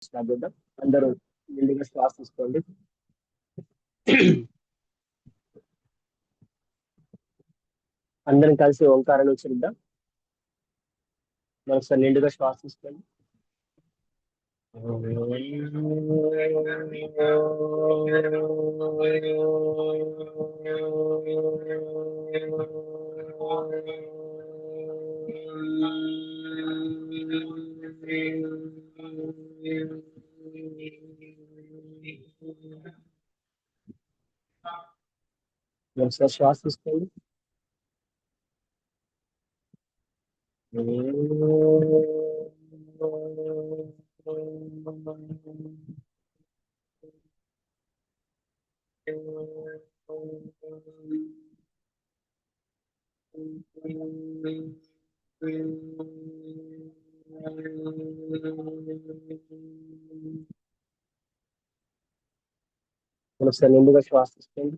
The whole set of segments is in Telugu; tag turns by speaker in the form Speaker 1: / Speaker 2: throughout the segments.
Speaker 1: స్టార్ట్ చేద్దాం. అందరూ ముందుగా శ్వాస తీసుకోండి. అందరం కలిసి ఓంకారాన్ని ఉచ్చరిద్దాం. మరొకసారి నిండుగా శ్వాస తీసుకోండి. మరొకసారి శ్వాస తీసుకోండి. మరొకసారి నిండుగా శ్వాస తీసుకోండి.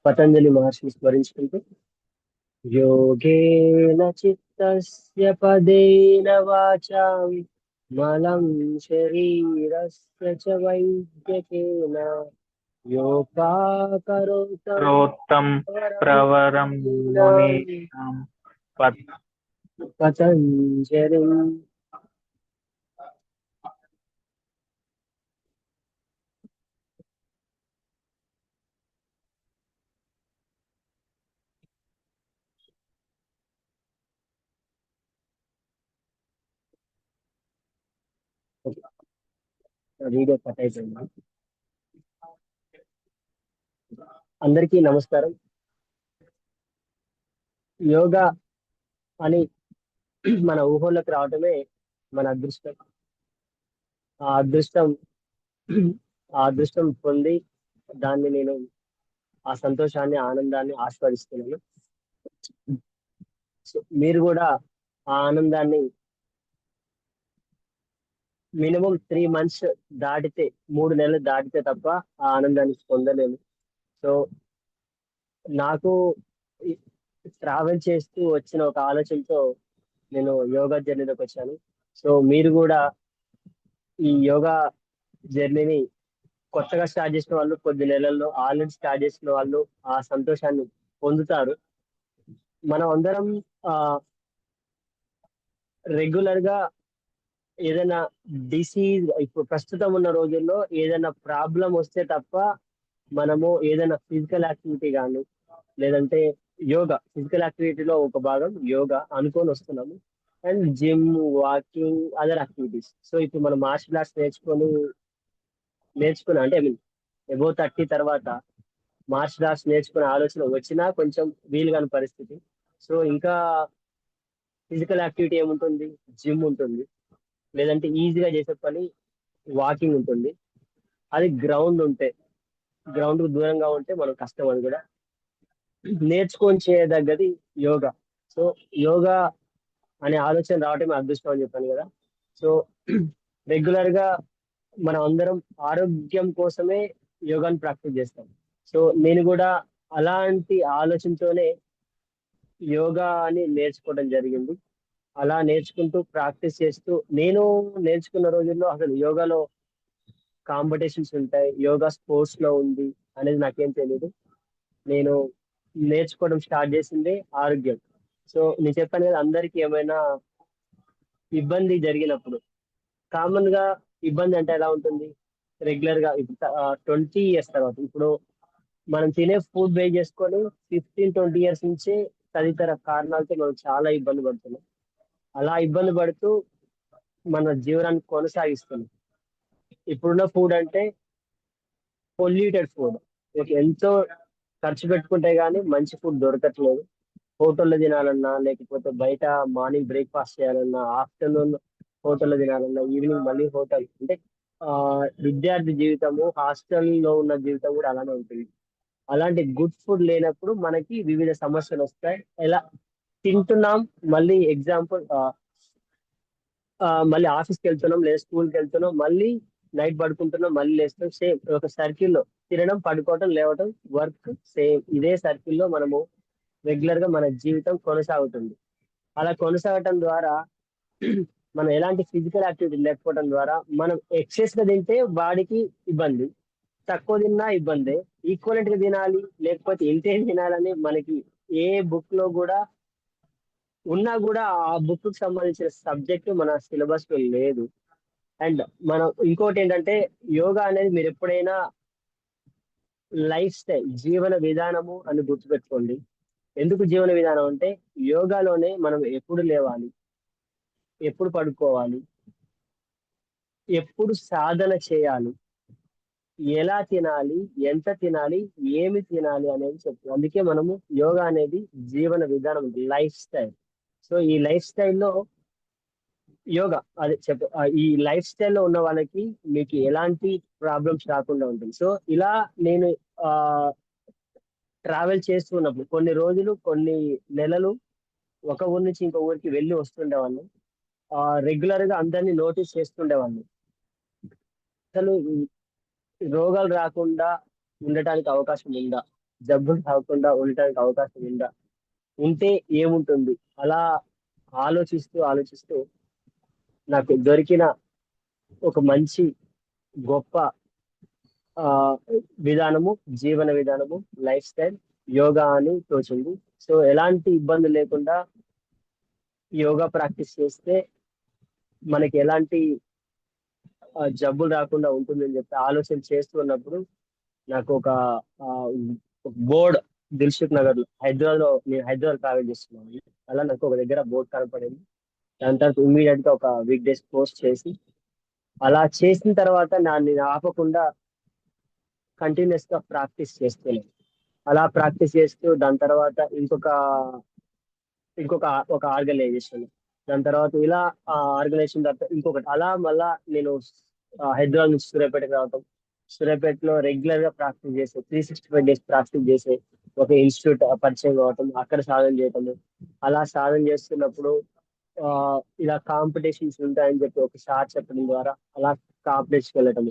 Speaker 1: పతంజలి మహర్షిని స్మరించుకుంటూ యోగేన చిత్తస్య పదేన వాచాం మలం శరీరస్య చ వైద్యకేన యోగాకరోతం
Speaker 2: ప్రోక్తం ప్రవరం మునీనాం
Speaker 1: పతంజలి. వీడియో కట్ అయిపోయింది. అందరికీ నమస్కారం. యోగా అని మన ఊహల్లోకి రావటమే మన అదృష్టం. ఆ అదృష్టం ఆ అదృష్టం పొంది దాన్ని నేను ఆ సంతోషాన్ని ఆనందాన్ని ఆస్వాదిస్తున్నాను. సో మీరు కూడా ఆ ఆనందాన్ని మినిమం 3 months దాటితే 3 నెలలు దాటితే తప్ప ఆ ఆనందాన్ని పొందలేము. సో నాకు ట్రావెల్ చేస్తూ వచ్చిన ఒక ఆలోచనతో నేను యోగా జర్నీలోకి వచ్చాను. సో మీరు కూడా ఈ యోగా జర్నీని కొత్తగా స్టార్ట్ చేసిన వాళ్ళు కొద్ది నెలల్లో, ఆల్రెడీ స్టార్ట్ చేసిన వాళ్ళు ఆ సంతోషాన్ని పొందుతారు. మనం అందరం రెగ్యులర్ గా ఏదైనా డిసీజ్, ఇప్పుడు ప్రస్తుతం ఉన్న రోజుల్లో ఏదైనా ప్రాబ్లం వస్తే తప్ప మనము ఏదైనా ఫిజికల్ యాక్టివిటీ కానీ లేదంటే యోగా, ఫిజికల్ యాక్టివిటీలో ఒక భాగం యోగా అనుకొని వస్తున్నాము. And gym, walking, other activities. So ఇప్పుడు మనం మార్షల్ ఆర్ట్స్ నేర్చుకున్నా అంటే ఐ మీన్ అబౌవ్ 30 తర్వాత మార్షల్ ఆర్ట్స్ నేర్చుకునే ఆలోచన వచ్చినా కొంచెం వీలు కాని పరిస్థితి. సో ఇంకా ఫిజికల్ యాక్టివిటీ ఏముంటుంది, జిమ్ ఉంటుంది. లేదంటే ఈజీగా చేసే పని వాకింగ్ ఉంటుంది. అది గ్రౌండ్ ఉంటే, గ్రౌండ్ కు దూరంగా ఉంటే మనం కష్టం. అది కూడా నేర్చుకొని చేయదగ్గది యోగా. సో యోగా అనే ఆలోచన రావటమే అదృష్టం అని చెప్పాను కదా. సో రెగ్యులర్ గా మనం అందరం ఆరోగ్యం కోసమే యోగాని ప్రాక్టీస్ చేస్తాం. సో నేను కూడా అలాంటి ఆలోచనతోనే యోగా అని నేర్చుకోవడం జరిగింది. అలా నేర్చుకుంటూ ప్రాక్టీస్ చేస్తూ నేను నేర్చుకున్న రోజుల్లో అసలు యోగాలో కాంపిటీషన్స్ ఉంటాయి, యోగా స్పోర్ట్స్ లో ఉంది అనేది నాకేం తెలియదు. నేను నేర్చుకోవడం స్టార్ట్ చేసింది ఆరోగ్యం. సో నేను చెప్పాను కదా, అందరికీ ఏమైనా ఇబ్బంది జరిగినప్పుడు కామన్ గా ఇబ్బంది అంటే ఎలా ఉంటుంది, రెగ్యులర్ గా 20 years తర్వాత ఇప్పుడు మనం తినే ఫుడ్ బేస్ చేసుకొని 15-20 years నుంచి తదితర కారణాలతో మనం చాలా ఇబ్బంది పడుతున్నాం. అలా ఇబ్బంది పడుతూ మన జీవనాన్ని కొనసాగిస్తున్నాం. ఇప్పుడున్న ఫుడ్ అంటే పొల్యూటెడ్ ఫుడ్. ఎంతో ఖర్చు పెట్టుకుంటే గానీ మంచి ఫుడ్ దొరకట్లేదు. హోటల్లో తినాలన్నా, లేకపోతే బయట మార్నింగ్ బ్రేక్ఫాస్ట్ చేయాలన్నా, ఆఫ్టర్నూన్ హోటల్లో తినాలన్నా, ఈవినింగ్ మళ్ళీ హోటల్ అంటే ఆ విద్యార్థి జీవితము, హాస్టల్లో ఉన్న జీవితం కూడా అలానే ఉంటుంది. అలాంటి గుడ్ ఫుడ్ లేనప్పుడు మనకి వివిధ సమస్యలు వస్తాయి. ఎలా తింటున్నాం, మళ్ళీ ఎగ్జాంపుల్ మళ్ళీ ఆఫీస్కి వెళ్తున్నాం లేదా స్కూల్కి వెళ్తున్నాం, మళ్ళీ నైట్ పడుకుంటున్నాం, మళ్ళీ లేస్తున్నాం, సేమ్ ఒక సర్కిల్లో తినడం, పడుకోవటం, లేవటం, వర్క్, సేమ్ ఇదే సర్కిల్లో మనము రెగ్యులర్ గా మన జీవితం కొనసాగుతుంది. అలా కొనసాగటం ద్వారా మనం ఎలాంటి ఫిజికల్ యాక్టివిటీ లేకపోవడం ద్వారా మనం ఎక్సెస్ గా తింటే బాడీకి ఇబ్బంది, తక్కువ తిన్నా ఇబ్బంది, ఈక్వలెంట్ గా తినాలి లేకపోతే ఇంతే తినాలని మనకి ఏ బుక్ లో కూడా ఉన్నా కూడా ఆ బుక్ కి సంబంధించిన సబ్జెక్ట్ మన సిలబస్ లో లేదు. అండ్ మనం ఇంకోటి ఏంటంటే, యోగా అనేది మీరు ఎప్పుడైనా లైఫ్ స్టైల్, జీవన విధానము అని గుర్తుపెట్టుకోండి. ఎందుకు జీవన విధానం అంటే, యోగాలోనే మనం ఎప్పుడు లేవాలి, ఎప్పుడు పడుకోవాలి, ఎప్పుడు సాధన చేయాలి, ఎలా తినాలి, ఎంత తినాలి, ఏమి తినాలి అనేది చెప్తుంది. అందుకే మనము యోగా అనేది జీవన విధానం, లైఫ్ స్టైల్. సో ఈ లైఫ్ స్టైల్లో యోగా అదే ఈ లైఫ్ స్టైల్లో ఉన్న వాళ్ళకి మీకు ఎలాంటి ప్రాబ్లమ్స్ రాకుండా ఉంటుంది. సో ఇలా నేను ఆ ట్రావెల్ చేస్తున్నప్పుడు కొన్ని రోజులు, కొన్ని నెలలు ఒక ఊరి నుంచి ఇంకో ఊరికి వెళ్ళి వస్తుండేవాడిని. రెగ్యులర్ గా అందరినీ నోటీస్ చేస్తుండేవాడిని. అసలు ఈ రోగాలు రాకుండా ఉండటానికి అవకాశం ఉందా, జబ్బులు రాకుండా ఉండటానికి అవకాశం ఉందా, ఉంటే ఏముంటుంది, అలా ఆలోచిస్తూ ఆలోచిస్తూ నాకు దొరికిన ఒక మంచి గొప్ప ఆ విధానము, జీవన విధానము, లైఫ్ స్టైల్ యోగా అని తోచింది. సో ఎలాంటి ఇబ్బంది లేకుండా యోగా ప్రాక్టీస్ చేస్తే మనకి ఎలాంటి జబ్బులు రాకుండా ఉంటుందని చెప్పి ఆలోచన చేస్తున్నప్పుడు నాకు ఒక బోర్డ్, దిల్సుఖ్ నగర్ లో, హైదరాబాద్ లో, నేను హైదరాబాద్ ట్రావెల్ చేస్తున్నాను. అలా నాకు ఒక దగ్గర బోర్డు కనపడింది. దాని తర్వాత ఇమ్మీడియట్ గా ఒక వీక్ డేస్ పోస్ట్ చేసి, అలా చేసిన తర్వాత నేను ఆపకుండా కంటిన్యూస్ గా ప్రాక్టీస్ చేస్తున్నాను. అలా ప్రాక్టీస్ చేస్తూ దాని తర్వాత ఇంకొక ఒక ఆర్గనైజేషన్, దాని తర్వాత ఇలా ఆర్గనైజేషన్ తర్వాత ఇంకొకటి, అలా మళ్ళా నేను హైదరాబాద్ నుంచి సూర్యాపేటకి రావటం, సూర్యాపేటలో రెగ్యులర్ గా ప్రాక్టీస్ చేసే 365 డేస్ ప్రాక్టీస్ చేసే ఒక ఇన్స్టిట్యూట్ పరిచయం కావటం, అక్కడ సాధన చేయటము. అలా సాధన చేస్తున్నప్పుడు ఆ ఇలా కాంపిటీషన్స్ ఉంటాయని చెప్పి ఒక సార్ చెప్పడం ద్వారా అలా కాంపిటీషన్కి వెళ్ళటం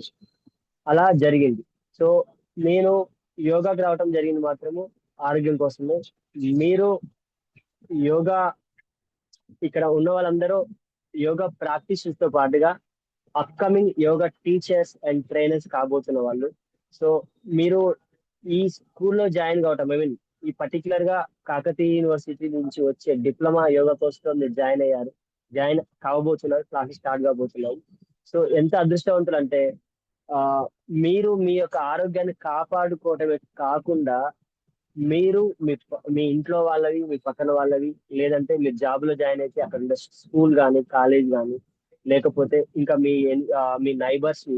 Speaker 1: అలా జరిగింది. సో నేను యోగాకి రావటం జరిగింది మాత్రము ఆరోగ్యం కోసమే. మీరు యోగా, ఇక్కడ ఉన్న వాళ్ళందరూ యోగా ప్రాక్టీస్ తో పాటుగా upcoming yoga teachers and trainers కాబోతున్న వాళ్ళు. సో మీరు ఈ స్కూల్లో జాయిన్ కావటం, ఐ మీన్ ఈ పర్టికులర్ గా కాకతీయ యూనివర్సిటీ నుంచి వచ్చే డిప్లొమా యోగా కోర్స్ లో మీరు జాయిన్ అయ్యారు, జాయిన్ కావబోతున్నారు, క్లాసెస్ స్టార్ట్ కాబోతున్నాయి. సో ఎంత అదృష్టవంతులు అంటే, ఆ మీరు మీ యొక్క ఆరోగ్యాన్ని కాపాడుకోవటమే కాకుండా, మీరు మీ ఇంట్లో వాళ్ళవి, మీ పక్కన వాళ్ళవి, లేదంటే మీరు జాబ్ లో జాయిన్ అయితే అక్కడ ఉండే స్కూల్ కానీ, కాలేజ్ కానీ, లేకపోతే ఇంకా మీ నైబర్స్,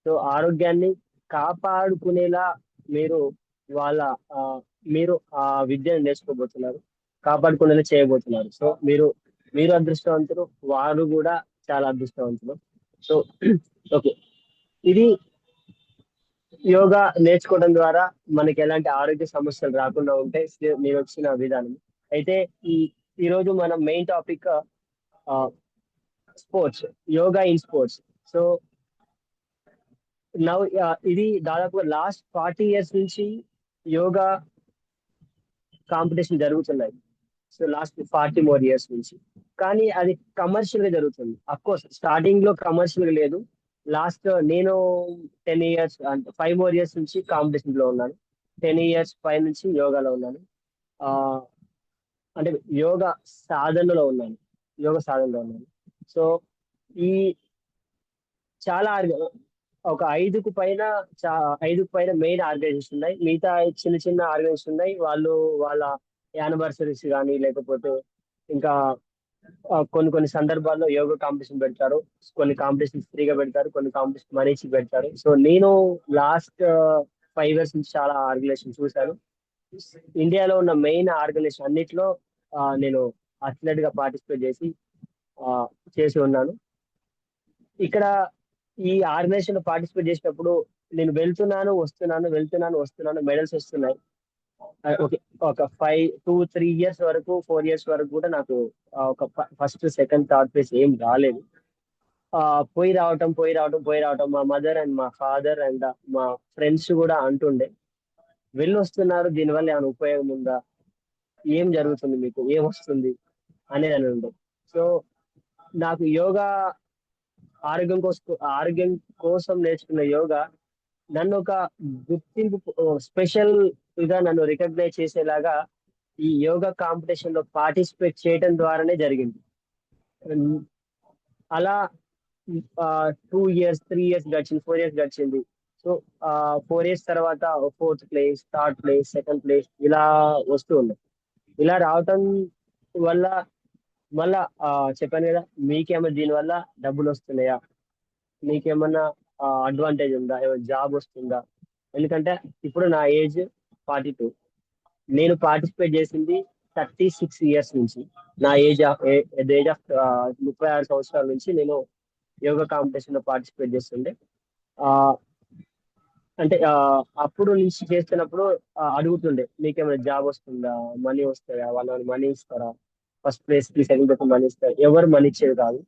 Speaker 1: సో ఆరోగ్యాన్ని కాపాడుకునేలా మీరు వాళ్ళ ఆ, మీరు ఆ విద్యను నేర్చుకోబోతున్నారు, కాపాడుకునేలా చేయబోతున్నారు. సో మీరు అదృష్టవంతులు, వారు కూడా చాలా అదృష్టవంతులు. సో ఓకే, ఇది యోగా నేర్చుకోవడం ద్వారా మనకి ఎలాంటి ఆరోగ్య సమస్యలు రాకుండా ఉంటాయి, నేను వచ్చిన విధానం. అయితే ఈ ఈ రోజు మన main topic sports, yoga in sports. So now ఇది దాదాపు లాస్ట్ 40 years నుంచి యోగా కాంపిటీషన్ జరుగుతున్నాయి. సో లాస్ట్ 40 more years నుంచి. కానీ అది కమర్షియల్ గా జరుగుతుంది. అఫ్ కోర్స్ స్టార్టింగ్ లో కమర్షియల్ గా లేదు. లాస్ట్ నేను 10 years అంటే 5 more years నుంచి కాంపిటీషన్ లో ఉన్నాను. 10 years పై నుంచి యోగాలో ఉన్నాను. ఆ అంటే యోగా సాధనలో ఉన్నాను, యోగ సాధనలో ఉన్నాను. సో ఈ చాలా ఒక ఐదుకు పైన మెయిన్ ఆర్గనైజేషన్ ఉన్నాయి. మిగతా చిన్న చిన్న ఆర్గనైజేషన్ ఉన్నాయి. వాళ్ళు వాళ్ళ యానివర్సరీస్ కానీ, లేకపోతే ఇంకా కొన్ని కొన్ని సందర్భాల్లో యోగా కాంపిటీషన్ పెడతారు. కొన్ని కాంపిటీషన్ ఫ్రీగా పెడతారు, కొన్ని కాంపిటీషన్ మనీ ఇచ్చి పెడతారు. సో నేను లాస్ట్ 5 years నుంచి చాలా ఆర్గనైజేషన్ చూశాను. ఇండియాలో ఉన్న మెయిన్ ఆర్గనైజేషన్ అన్నిట్లో నేను అథ్లెట్ గా పార్టిసిపేట్ చేసి ఉన్నాను. ఇక్కడ ఈ ఆర్గనైజేషన్ లో పార్టిసిపేట్ చేసినప్పుడు నేను వెళ్తున్నాను వస్తున్నాను వెళ్తున్నాను వస్తున్నాను, మెడల్స్ వస్తున్నాయి. ఓకే, ఒక 2-3 ఇయర్స్ వరకు 4 ఇయర్స్ వరకు కూడా నాకు ఒక ఫస్ట్ సెకండ్ థర్డ్ ప్లేస్ ఏం రాలేదు. ఆ పోయి రావటం మా మదర్ అండ్ మా ఫాదర్ అండ్ మా ఫ్రెండ్స్ కూడా అంటుండే, వెళ్ళి వస్తున్నారు, దీనివల్ల ఏమైనా ఉపయోగం ఉందా, ఏం జరుగుతుంది, మీకు ఏం వస్తుంది అనేది అని ఉండే. సో నాకు యోగా ఆరోగ్యం కోసం నేర్చుకున్న యోగా నన్ను ఒక గుర్తింపు, స్పెషల్ గా నన్ను రికగ్నైజ్ చేసేలాగా ఈ యోగా కాంపిటీషన్ లో పార్టిసిపేట్ చేయడం ద్వారానే జరిగింది. ఉమ్, అలా 2 ఇయర్స్ 3 ఇయర్స్ గడిచింది, 4 ఇయర్స్ గడిచింది. సో 4 ఇయర్స్ తర్వాత fourth place, third place, second place ఇలా వస్తూ ఉంది. ఇలా రావటం వల్ల మళ్ళా చెప్పాను కదా, మీకేమో దీనివల్ల డబ్బులు వస్తున్నాయా, మీకేమన్నా అడ్వాంటేజ్ ఉందా, ఏమైనా జాబ్ వస్తుందా? ఎందుకంటే ఇప్పుడు నా ఏజ్ 42, నేను పార్టిసిపేట్ చేసింది 36 ఇయర్స్ నుంచి. నా ఏజ్ ద ఏజ్ ఆఫ్ 36 సంవత్సరాల నుంచి నేను యోగా కాంపిటీషన్ లో పార్టిసిపేట్ చేస్తుండే. ఆ, అంటే అప్పుడు నుంచి చేస్తున్నప్పుడు అడుగుతుండే, మీకేమైనా జాబ్ వస్తుందా, మనీ వస్తాయా, వాళ్ళు మనీ ఇస్తారా, ఫస్ట్ ప్లేస్ కి సెకండ్ ప్లేస్ మనీ ఇస్తారు, ఎవరు మనీ ఇచ్చేది కాదు.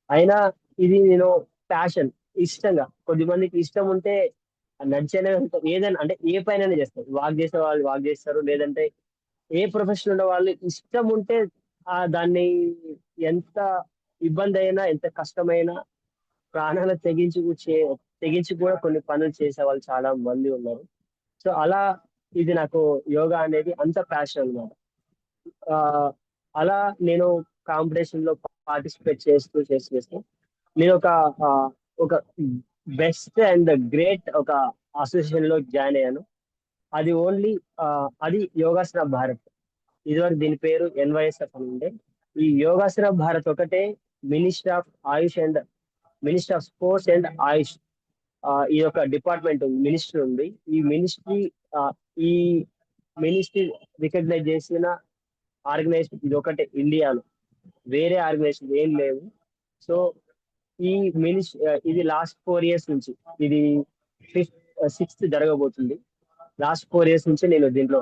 Speaker 1: అయినా ఇది నేను ప్యాషన్, ఇష్టంగా, కొద్దిమందికి ఇష్టం ఉంటే నడిచేనే ఉంటారు, ఏదైనా అంటే ఏ పైన చేస్తారు, వాక్ చేసే వాళ్ళు వాక్ చేస్తారు, లేదంటే ఏ ప్రొఫెషన్ ఉన్న వాళ్ళు ఇష్టం ఉంటే దాన్ని ఎంత ఇబ్బంది అయినా ఎంత కష్టమైనా ప్రాణాలు తెగించి కూడా కొన్ని పనులు చేసే వాళ్ళు చాలా మంది ఉన్నారు. సో అలా ఇది నాకు యోగా అనేది అంత ప్యాషన్ అన్నమాట. ఆ, అలా నేను కాంపిటీషన్ లో పార్టిసిపేట్ చేస్తూ నేను ఆ, ఒక బెస్ట్ అండ్ గ్రేట్ ఒక అసోసియేషన్ లో జాయిన్ అయ్యాను. అది ఓన్లీ అది యోగాసన భారత్. ఇదివరకు దీని పేరు ఎన్వైఎస్ఎఫ్ అని ఉండే. ఈ యోగాసన భారత్ ఒకటే ministry of AYUSH and ministry of sports and AYUSH, ఈ యొక్క డిపార్ట్మెంట్ మినిస్ట్రీ ఉంది. ఈ మినిస్ట్రీ ఈ మినిస్ట్రీ రికగ్నైజ్ చేసిన ఆర్గనైజేషన్ ఇది ఒకటే ఇండియాలో, వేరే ఆర్గనైజేషన్ ఏం లేవు. సో ఈ ఇది లాస్ట్ 4 ఇయర్స్ నుంచి, ఇది సిక్స్త్ జరగబోతుంది. లాస్ట్ 4 ఇయర్స్ నుంచి నేను దీంట్లో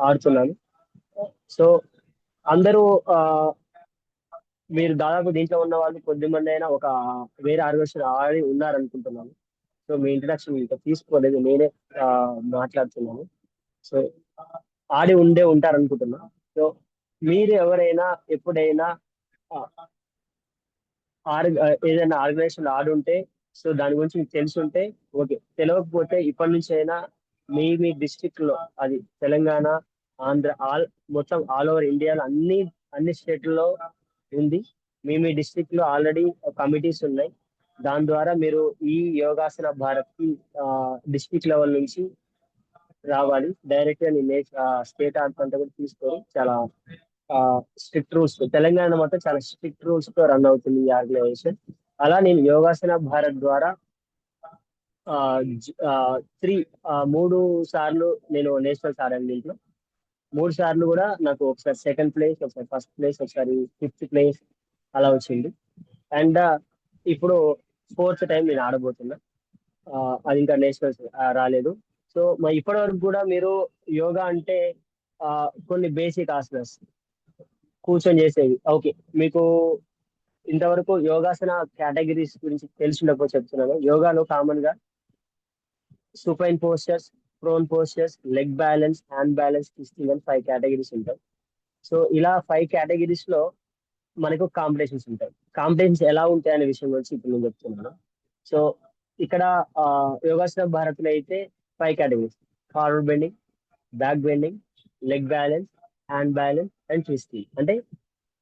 Speaker 1: ఆడుతున్నాను. సో అందరూ ఆ, మీరు దాదాపు దీంట్లో ఉన్న వాళ్ళు కొద్దిమంది అయినా ఒక వేరే ఆర్గనైజేషన్ ఆడి ఉన్నారనుకుంటున్నాను. సో మీ ఇంట్రడక్షన్ ఇంకా తీసుకోలేదు, నేనే ఆ, మాట్లాడుతున్నాను. సో ఆడి ఉంటారనుకుంటున్నా. సో మీరు ఎవరైనా ఎప్పుడైనా ఆ, ఏదైనా ఆర్గనైజేషన్ ఆడుంటే, సో దాని గురించి మీకు తెలుసుంటే ఓకే, తెలియకపోతే ఇప్పటి నుంచి అయినా మీ డిస్ట్రిక్ట్ లో, అది తెలంగాణ, ఆంధ్ర, మొత్తం ఆల్ ఓవర్ ఇండియాలో అన్ని స్టేట్లలో ఉంది. మీ డిస్ట్రిక్ట్ లో ఆల్రెడీ కమిటీస్ ఉన్నాయి. దాని ద్వారా మీరు ఈ యోగాసన భారత్ కి డిస్ట్రిక్ట్ లెవెల్ నుంచి రావాలి. డైరెక్ట్ గా నేను స్టేట్ ఆడుతుంటే కూడా తీసుకొని చాలా స్ట్రిక్ట్ రూల్స్, తెలంగాణ మొత్తం చాలా స్ట్రిక్ట్ రూల్స్ తో రన్ అవుతుంది ఈ ఆర్గనైజేషన్. అలా నేను యోగాసన భారత్ ద్వారా ఆ, జ- ఆ, త్రీ 3 సార్లు నేను నేషనల్స్ ఆడాను దీంట్లో. 3 సార్లు కూడా నాకు ఒకసారి సెకండ్ ప్లేస్, ఒకసారి ఫస్ట్ ప్లేస్, ఒకసారి ఫిఫ్త్ ప్లేస్ అలా వచ్చింది. అండ్ ఇప్పుడు ఫోర్త్ టైం నేను ఆడబోతున్నా. అది ఇంకా నేషనల్స్ రాలేదు. సో మరి ఇప్పటి వరకు కూడా మీరు యోగా అంటే ఆ, కొన్ని బేసిక్ ఆసనాస్ కూర్చొని చేసేవి ఓకే, మీకు ఇంతవరకు యోగాసన కేటగిరీస్ గురించి తెలిసినప్పుడు చెప్తున్నాను. యోగాలో కామన్ గా supine postures, prone postures, leg balance, hand balance, twisting అని 5 కేటగిరీస్ ఉంటాయి. సో ఇలా 5 కేటగిరీస్ లో మనకు కాంపిటీషన్స్ ఉంటాయి. కాంపిటీషన్స్ ఎలా ఉంటాయి అనే విషయం గురించి ఇప్పుడు నేను చెప్తున్నాను. సో ఇక్కడ యోగాసన భారత్ లో అయితే 5 categories: forward bending, back bending, leg balance, hand balance and twisting. అంటే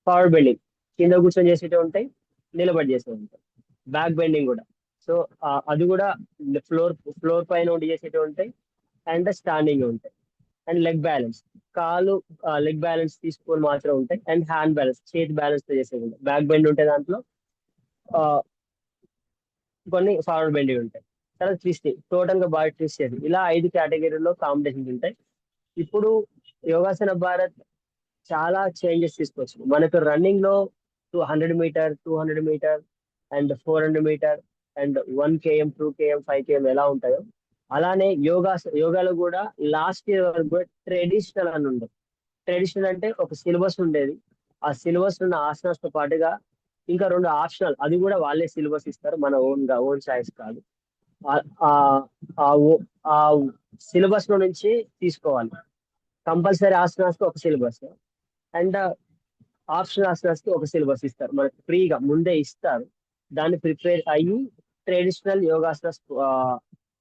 Speaker 1: ఫార్వర్డ్ బెండింగ్ కింద కూర్చొని చేసేవి ఉంటాయి, నిలబడి చేసేవి ఉంటాయి. బ్యాక్ బెండింగ్ కూడా, సో అది కూడా ఫ్లోర్ ఫ్లోర్ పైన ఉండి చేసేటివి ఉంటాయి అండ్ స్టాండింగ్ ఉంటాయి. అండ్ లెగ్ బ్యాలెన్స్, కాలు లెగ్ బ్యాలెన్స్ తీసుకొని మాత్రం ఉంటాయి. అండ్ హ్యాండ్ బ్యాలెన్స్, చేతి బ్యాలెన్స్ తో చేసేది ఉంటాయి. బ్యాక్ బెండ్ ఉంటాయి దాంట్లో, ఆ, కొన్ని ఫార్వర్డ్ బెండింగ్ ఉంటాయి. తర్వాత ట్విస్టింగ్, టోటల్ గా బాడీ ట్విస్ట్ చేసి, ఇలా 5 కేటగిరీలో కాంపిటీషన్స్ ఉంటాయి. ఇప్పుడు యోగాసన భారత్ చాలా చేంజెస్ తీసుకొచ్చింది. మనకు రన్నింగ్ లో 200 metre, 200 metre and 400 metre and 1 km 2 km 5 km ఎలా ఉంటాయో అలానే యోగాలో కూడా లాస్ట్ ఇయర్ వరకు కూడా ట్రెడిషనల్ అని ఉండదు. ట్రెడిషనల్ అంటే ఒక సిలబస్ ఉండేది. ఆ సిలబస్ ఉన్న ఆసనాస్ తో పాటుగా ఇంకా 2 ఆప్షనల్, అది కూడా వాళ్ళే సిలబస్ ఇస్తారు, మన ఓన్ చాయిస్ కాదు. ఆ- ఆ ఆ ఓ- ఆ సిలబస్ లో నుంచి తీసుకోవాలి. కంపల్సరీ ఆసనాస్ కి ఒక సిలబస్ అండ్ ఆప్షనల్ ఆసనాస్ కి ఒక సిలబస్ ఇస్తారు, మనకి ఫ్రీగా ముందే ఇస్తారు. దాన్ని ప్రిపేర్ అయ్యి ట్రెడిషనల్ యోగాసనాస్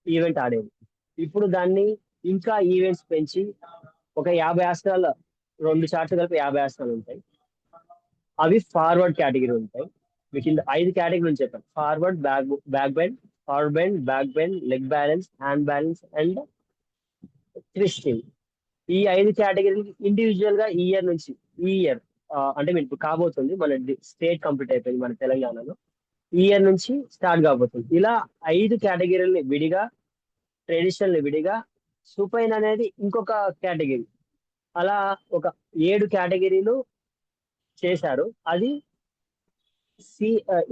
Speaker 1: ఈవెంట్ ఆడేది. ఇప్పుడు దాన్ని ఇంకా ఈవెంట్స్ పెంచి ఒక 50 ఆసనాలు, 2 చార్ట్లు కలిపి 50 ఆసనాలు ఉంటాయి. అవి ఫార్వర్డ్ కేటగిరీ ఉంటాయి. మీకు కింద 5 కేటగిరీలు చెప్పాను: forward, back bend, forward bend, back bend, leg balance, hand balance and twisting. ఈ 5 కేటగిరీలు ఇండివిజువల్ గా ఈ ఇయర్ అంటే మీకు కాబోతుంది, మన స్టేట్ కంప్లీట్ అయిపోయింది మన తెలంగాణలో. ఈ ఇయర్ నుంచి స్టార్ట్ కాబోతుంది. ఇలా 5 కేటగిరీలని విడిగా, ట్రెడిషనల్ ని విడిగా, సుపైన్ అనేది ఇంకొక కేటగిరీ. అలా ఒక 7 కేటగిరీలు చేశారు. అది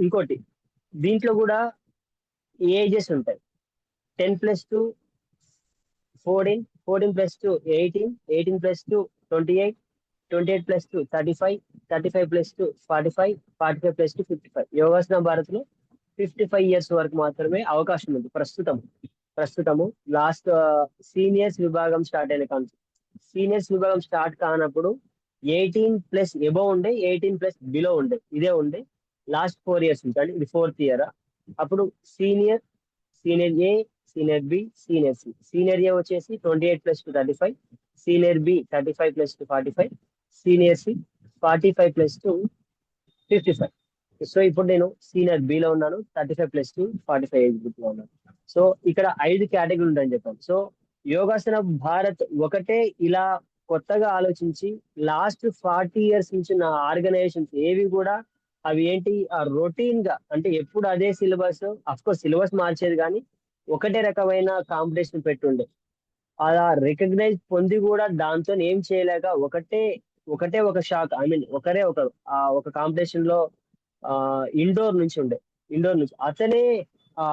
Speaker 1: ఇంకోటి, దీంట్లో కూడా ఏజెస్ ఉంటాయి. 10+2 14, 14+2 18, 18+2 28, 28+2 35, 35+2 45, 45+2 55. యోగాసన భారత్ లో 55 ఇయర్స్ వరకు మాత్రమే అవకాశం ఉంది ప్రస్తుతము. లాస్ట్ సీనియర్స్ విభాగం స్టార్ట్ అయిన కాన్సెప్ట్, సీనియర్స్ విభాగం స్టార్ట్ కానప్పుడు 18+ ఎబో ఉండే, 18+ బిలో ఉండే, ఇదే ఉండే. లాస్ట్ 4 ఇయర్స్ నుంచి, అంటే ఇది 4th ఇయర్. అప్పుడు senior, senior A, senior B, senior C. Senior A వచ్చేసి 28+2 35, senior B 35+2 45, senior C 45+2 55. So ఇప్పుడు నేను సీనియర్ బి లో ఉన్నాను, 35+2 45 ఏజ్ గ్రూప్ లో ఉన్నాను. సో ఇక్కడ 5 కేటగిరీలు ఉంటాయని చెప్పాను. సో యోగాసన భారత్ ఒకటే ఇలా కొత్తగా ఆలోచించి లాస్ట్ 40 ఇయర్స్ నుంచి నా ఆర్గనైజేషన్స్ ఏవి కూడా అవి ఏంటి, ఆ రొటీన్ గా, అంటే ఎప్పుడు అదే సిలబస్, అఫ్ కోర్స్ సిలబస్ మార్చేది కానీ ఒకటే రకమైన కాంపిటీషన్ పెట్టుండే. అలా రికగ్నైజ్ పొంది కూడా దాంతో ఏం చేయలేక ఒకటే ఒక షాక్, ఐ మీన్ ఒక కాంపిటీషన్ లో ఇండోర్ నుంచి అతనే ఆ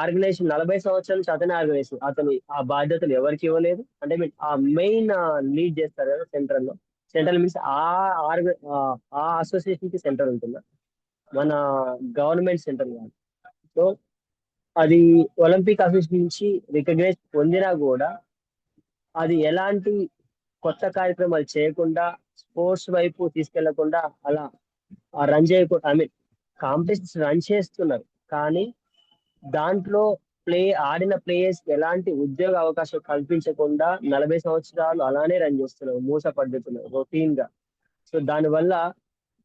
Speaker 1: ఆర్గనైజేషన్ 40 సంవత్సరాల నుంచి అతనే ఆర్గనైజేషన్, అతని ఆ బాధ్యతలు ఎవరికి ఇవ్వలేదు. అంటే మీన్ ఆ మెయిన్ లీడ్ చేస్తారు కదా సెంట్రల్ మీన్స్ ఆ అసోసియేషన్ కి సెంటర్ ఉంటుందా, మన గవర్నమెంట్ సెంటర్ కాదు. సో అది ఒలింపిక్ అసోసియేషన్ నుంచి రికగ్నైజ్ పొందినా కూడా అది ఎలాంటి కొత్త కార్యక్రమాలు చేయకుండా, స్పోర్ట్స్ వైపు తీసుకెళ్లకుండా, అలా రన్ చేయకుండా, ఐ మీన్ కాంపిటీషన్స్ రన్ చేస్తున్నారు కానీ దాంట్లో ఆడిన ప్లేయర్స్ ఎలాంటి ఉద్యోగ అవకాశం కల్పించకుండా 40 సంవత్సరాలు అలానే రన్ చేస్తున్నారు, మూస పద్ధతిలో రొటీన్ గా. సో దానివల్ల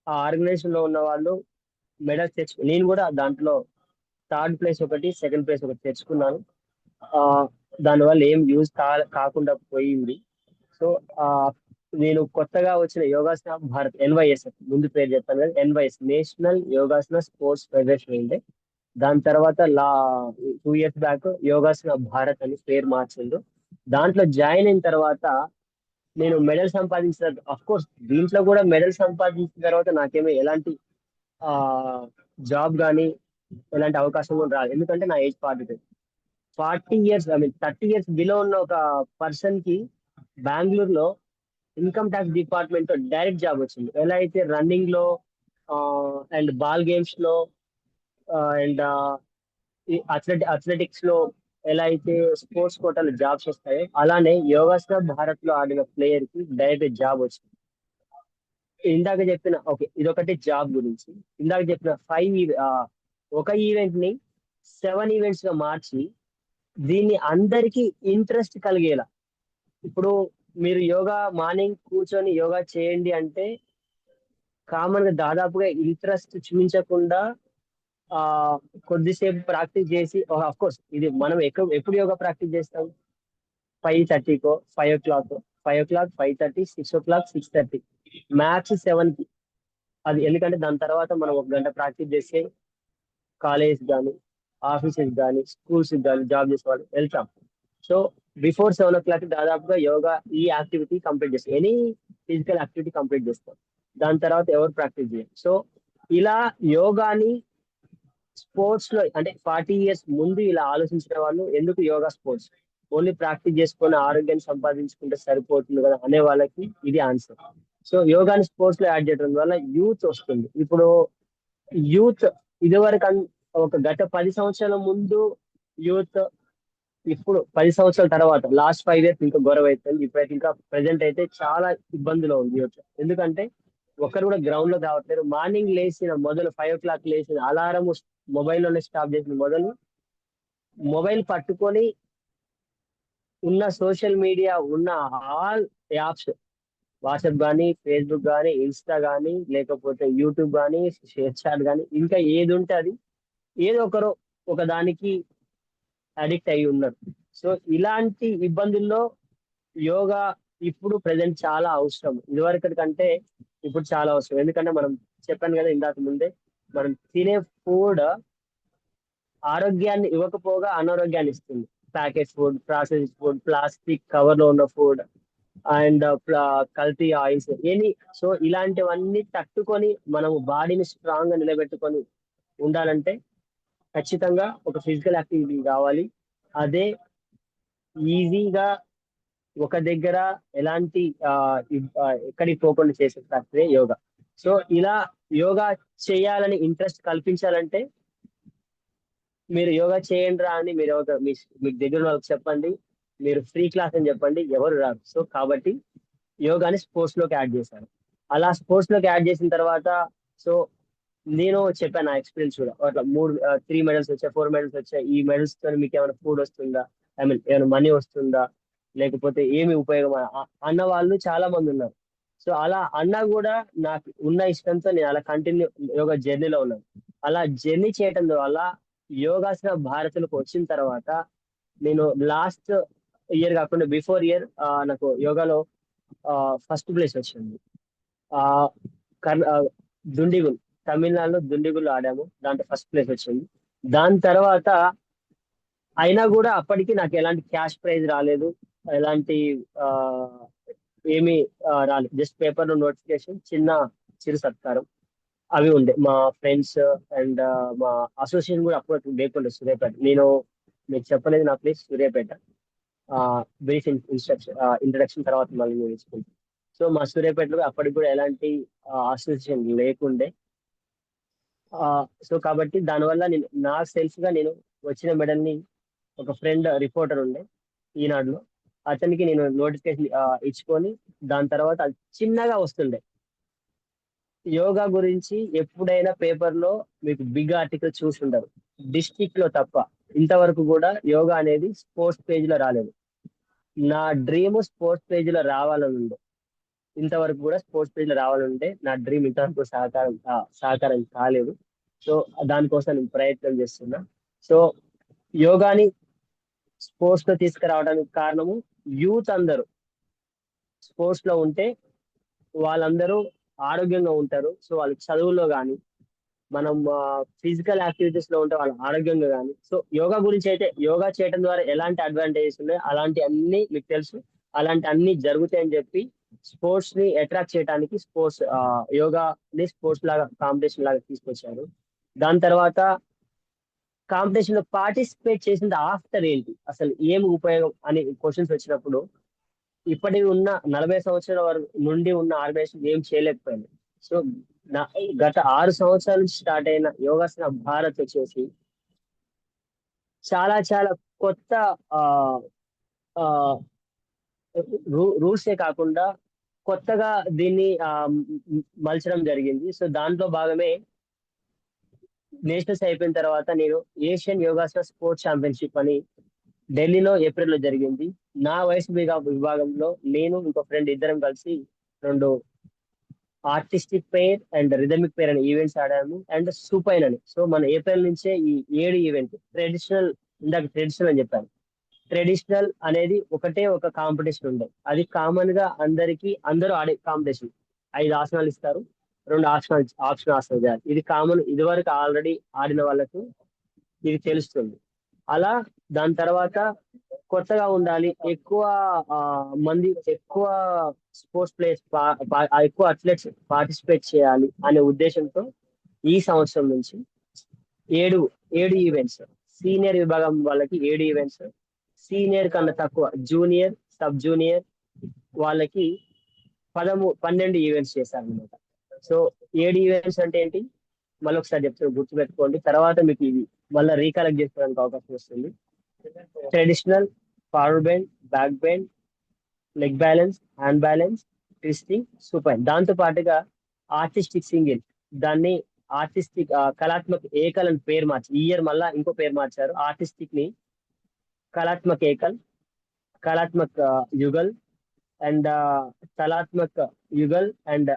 Speaker 1: ఆ ఆర్గనైజేషన్ లో ఉన్న వాళ్ళు మెడల్స్ నేను కూడా దాంట్లో థర్డ్ ప్లేస్ ఒకటి, సెకండ్ ప్లేస్ ఒకటి తెచ్చుకున్నాను. ఆ దానివల్ల ఏం యూజ్ కాకుండా పోయింది. సో ఆ నేను కొత్తగా వచ్చిన యోగాసన భారత్, NYSF, ముందు పేరు చెప్పాను కదా, NYS national yogasana sports federation ఉండే. దాని తర్వాత 2 ఇయర్స్ బ్యాక్ యోగాసన భారత్ అని పేరు మార్చిండు. దాంట్లో జాయిన్ అయిన తర్వాత నేను మెడల్ సంపాదించిన, అఫ్ కోర్స్ దీంట్లో కూడా మెడల్ సంపాదించిన తర్వాత నాకేమీ ఎలాంటి ఆ జాబ్ కానీ ఎలాంటి అవకాశం కూడా రాదు, ఎందుకంటే నా age 40 years, I mean 30 years below ఉన్న ఒక పర్సన్ కి బెంగళూరులో ఇన్కమ్ ట్యాక్స్ డిపార్ట్మెంట్ లో డైరెక్ట్ జాబ్ వచ్చింది. ఎలా అయితే రన్నింగ్ లో అండ్ బాల్ గేమ్స్ లో అండ్ అథ్లెటిక్స్ లో ఎలా అయితే స్పోర్ట్స్ కోటాలో జాబ్స్ వస్తాయో, అలానే యోగాసన భారత్ లో ఆడిన ప్లేయర్ కి డైరెక్ట్ జాబ్ వచ్చింది. ఇందాక చెప్పిన, ఓకే, ఇదొకటి జాబ్ గురించి. ఇందాక చెప్పిన ఒక ఈవెంట్ ని 7 ఈవెంట్స్ గా మార్చి దీన్ని అందరికీ ఇంట్రెస్ట్ కలిగేలా, ఇప్పుడు మీరు యోగా మార్నింగ్ కూర్చొని యోగా చేయండి అంటే కామన్ గా దాదాపుగా ఇంట్రెస్ట్ చూపించకుండా ఆ కొద్దిసేపు ప్రాక్టీస్ చేసి, అఫ్ కోర్స్ ఇది మనం ఎప్పుడు యోగా ప్రాక్టీస్ చేస్తాం, 5:30కో, 5 o'clock, 5 o'clock, 5:30, 6 o'clock, 6:30, మ్యాక్స్ 7కి. అది ఎందుకంటే దాని తర్వాత మనం 1 గంట ప్రాక్టీస్ చేస్తే కాలేజ్ కానీ, ఆఫీసెస్ కానీ, స్కూల్స్ కానీ, జాబ్ చేసే వాళ్ళు వెళ్తాం. సో బిఫోర్ 7 o'clock దాదాపుగా యోగా ఈ యాక్టివిటీ కంప్లీట్ చేస్తాం, ఎనీ ఫిజికల్ యాక్టివిటీ కంప్లీట్ చేస్తాం. దాని తర్వాత ఎవరు ప్రాక్టీస్ చేయాలి. సో ఇలా యోగాని స్పోర్ట్స్ లో అంటే 40 years ముందు ఇలా ఆలోచించిన వాళ్ళు ఎందుకు యోగా స్పోర్ట్స్ ఓన్లీ ప్రాక్టీస్ చేసుకొని ఆరోగ్యాన్ని సంపాదించుకుంటే సరిపోతుంది కదా అనే వాళ్ళకి ఇది ఆన్సర్. సో యోగాని స్పోర్ట్స్ లో యాడ్ చేయడం వల్ల యూత్ వస్తుంది. ఇప్పుడు యూత్ ఇదివరకు ఒక గత 10 సంవత్సరాల ముందు యూత్, ఇప్పుడు 10 సంవత్సరాల తర్వాత లాస్ట్ 5 years ఇంకా గొడవ అవుతుంది. ఇప్పుడైతే ఇంకా ప్రెసెంట్ అయితే చాలా ఇబ్బందిలో ఉంది యూత్. ఎందుకంటే ఒక్కరు కూడా గ్రౌండ్ లో రావట్లేరు. మార్నింగ్ లేచిన మొదలు 5 o'clock లేచిన అలారం మొబైల్లోనే స్టాప్ చేసిన మొదలు మొబైల్ పట్టుకొని ఉన్న సోషల్ మీడియా ఉన్న ఆల్ యాప్స్, వాట్సాప్ కానీ, ఫేస్బుక్ కానీ, ఇన్స్టా కానీ, లేకపోతే యూట్యూబ్ కానీ, షేర్ చాట్ కానీ, ఇంకా ఏది ఉంటే అది ఏదో ఒకరు ఒక దానికి అడిక్ట్ అయి ఉన్నారు. సో ఇలాంటి ఇబ్బందుల్లో యోగా ఇప్పుడు ప్రజెంట్ చాలా అవసరం. ఇదివరకటి కంటే ఇప్పుడు చాలా అవసరం. ఎందుకంటే మనం చెప్పాను కదా ఇందాక ముందే, మనం తినే ఫుడ్ ఆరోగ్యాన్ని ఇవ్వకపోగా అనారోగ్యాన్ని ఇస్తుంది. Packet food, process food, plastic cover లో ఉన్న ఫుడ్ అండ్ కల్తీ ఆయిల్స్ ఎనీ. సో ఇలాంటివన్నీ తట్టుకొని మనము బాడీని స్ట్రాంగ్ గా నిలబెట్టుకొని ఉండాలంటే ఖచ్చితంగా ఒక ఫిజికల్ యాక్టివిటీ కావాలి. అదే ఈజీగా ఒక దగ్గర ఎలాంటి ఎక్కడికి పోకుండా చేసే ప్రక్రియ యోగా. సో ఇలా యోగా చేయాలని ఇంట్రెస్ట్ కల్పించాలంటే మీరు యోగా చేయండి రా అని మీరు మీకు దగ్గర వాళ్ళకి చెప్పండి. మీరు ఫ్రీ క్లాస్ అని చెప్పండి, ఎవరు రారు. సో కాబట్టి యోగాని స్పోర్ట్స్ లోకి యాడ్ చేశారు. అలా స్పోర్ట్స్ లోకి యాడ్ చేసిన తర్వాత సో నేను చెప్పాను నా ఎక్స్పీరియన్స్ కూడా. అట్లా 3 మెడల్స్ వచ్చాయి, 4 మెడల్స్ వచ్చాయి. ఈ మెడల్స్ తో మీకు ఏమైనా ఫుడ్ వస్తుందా, ఐ మీన్ ఏమైనా మనీ వస్తుందా, లేకపోతే ఏమి ఉపయోగం అన్న వాళ్ళు చాలా మంది ఉన్నారు. సో అలా అన్నా కూడా నాకు ఉన్న ఇష్టంతో నేను అలా కంటిన్యూ యోగా జర్నీలో ఉన్నాను. అలా జర్నీ చేయటం వల్ల యోగాసన భారత్లోకి వచ్చిన తర్వాత నేను లాస్ట్ ఇయర్ కాకుండా బిఫోర్ ఇయర్ నాకు యోగాలో ఫస్ట్ ప్లేస్ వచ్చింది. ఆ దుండిగుల్, తమిళనాడులో దుండిగుల్ ఆడాము, దాంట్లో ఫస్ట్ ప్లేస్ వచ్చింది. దాని తర్వాత అయినా కూడా అప్పటికి నాకు ఎలాంటి క్యాష్ ప్రైజ్ రాలేదు, ఎలాంటి ఆ, ఏమీ రాలేదు. జస్ట్ పేపర్ నోటిఫికేషన్, చిన్న చిరు సత్కారం అవి ఉండే. మా ఫ్రెండ్స్ అండ్ మా అసోసియేషన్ కూడా అప్పుడు లేకుండే సూర్యాపేట. నేను మీకు చెప్పలేదు నా ప్లేస్ సూర్యాపేట. బ్రీఫ్ ఇంట్రడక్షన్ తర్వాత మళ్ళీ నేను ఇచ్చుకుంటాను. సో మా సూర్యాపేటలో అప్పటికి కూడా ఎలాంటి అసోసియేషన్ లేకుండే. సో కాబట్టి దానివల్ల నేను నా సెల్ఫ్ గా నేను వచ్చిన మెడల్ ని ఒక ఫ్రెండ్ రిపోర్టర్ ఉండే ఈనాడులో, అతనికి నేను నోటిఫికేషన్ ఇచ్చుకొని దాని తర్వాత అది చిన్నగా వస్తుండే. యోగా గురించి ఎప్పుడైనా పేపర్ లో మీకు బిగ్ ఆర్టికల్ చూసుంటారు, డిస్ట్రిక్ట్ లో తప్ప. ఇంతవరకు కూడా యోగా అనేది స్పోర్ట్స్ పేజ్ లో రాలేదు. నా డ్రీమ్ స్పోర్ట్స్ పేజ్ లో రావాలని ఉండే. ఇంతవరకు కూడా స్పోర్ట్స్ పేజ్ లో రావాలంటే నా డ్రీమ్ ఇంతవరకు సహకారం కాలేదు. సో దానికోసం నేను ప్రయత్నం చేస్తున్నా. సో యోగాని స్పోర్ట్స్ లో తీసుకురావడానికి కారణము యూత్ అందరూ స్పోర్ట్స్ లో ఉంటే వాళ్ళందరూ ఆరోగ్యంగా ఉంటారు. సో వాళ్ళకి చదువుల్లో కానీ, మనం ఫిజికల్ యాక్టివిటీస్ లో ఉంటే వాళ్ళు ఆరోగ్యంగా కానీ. సో యోగా గురించి అయితే యోగా చేయడం ద్వారా ఎలాంటి అడ్వాంటేజెస్ ఉన్నాయో అలాంటి అన్ని మీకు తెలుసు, అలాంటి అన్ని జరుగుతాయని చెప్పి స్పోర్ట్స్ ని అట్రాక్ట్ చేయడానికి యోగాని స్పోర్ట్స్ లాగా కాంపిటీషన్ లాగా తీసుకొచ్చారు. దాని తర్వాత కాంపిటీషన్ లో పార్టిసిపేట్ చేసిన ఆఫ్టర్ ఏంటి, అసలు ఏమి ఉపయోగం అని క్వశ్చన్స్ వచ్చినప్పుడు ఇప్పటి ఉన్న 40 సంవత్సరాల వరకు నుండి ఉన్న ఆర్గనైజేషన్ ఏం చేయలేకపోయింది. సో నా గత 6 సంవత్సరాల నుంచి స్టార్ట్ అయిన యోగాసన భారత్ వచ్చేసి చాలా చాలా కొత్త రూల్సే కాకుండా కొత్తగా దీన్ని మలచడం జరిగింది. సో దాంట్లో భాగమే నేషనల్స్ అయిపోయిన తర్వాత నేను ఏషియన్ యోగాసన స్పోర్ట్స్ ఛాంపియన్షిప్ అని ఢిల్లీలో ఏప్రిల్లో జరిగింది. నా వయసు విభాగంలో నేను ఇంకో ఫ్రెండ్ ఇద్దరం కలిసి 2 artistic pair and rhythmic pair అనే ఈవెంట్స్ ఆడాము, అండ్ సూపైన్ అని. సో మన ఏప్రిల్ నుంచే ఈ 7 ఈవెంట్ ట్రెడిషనల్, ఇందాక ట్రెడిషనల్ అని చెప్పాను. ట్రెడిషనల్ అనేది ఒకటే ఒక కాంపిటీషన్ ఉండే, అది కామన్ గా అందరూ ఆడే కాంపిటీషన్. 5 ఆసనాలు ఇస్తారు, 2 ఆసనాలు చేయాలి. ఇది కామన్, ఇది వరకు ఆల్రెడీ ఆడిన వాళ్ళకు ఇది తెలుస్తుంది. అలా దాని తర్వాత కొత్తగా ఉండాలి, ఎక్కువ మంది, ఎక్కువ స్పోర్ట్స్ ప్లేయర్స్, ఎక్కువ అథ్లెట్స్ పార్టిసిపేట్ చేయాలి అనే ఉద్దేశంతో ఈ సంవత్సరం నుంచి ఏడు ఏడు ఈవెంట్స్. సీనియర్ విభాగం వాళ్ళకి 7 ఈవెంట్స్, సీనియర్ కన్నా తక్కువ జూనియర్, సబ్ జూనియర్ వాళ్ళకి 12 ఈవెంట్స్ చేశారనమాట. సో 7 ఈవెంట్స్ అంటే ఏంటి, మళ్ళీ ఒకసారి చెప్తాను, గుర్తుపెట్టుకోండి, తర్వాత మీకు ఇవి మళ్ళీ రీకలెక్ట్ చేసుకోవడానికి అవకాశం వస్తుంది. Traditional, forward bend, back bend, leg balance, hand balance, twisting, supine. దాంతో పాటుగా ఆర్టిస్టిక్ సింగిల్, దాన్ని ఆర్టిస్టిక్ కళాత్మక ఏకల్ అని పేరు మార్చి ఈ ఇయర్ మళ్ళా ఇంకో పేరు మార్చారు. ఆర్టిస్టిక్ ని కళాత్మక ఏకల్, కళాత్మక యుగల్ అండ్ కళాత్మక యుగల్ అండ్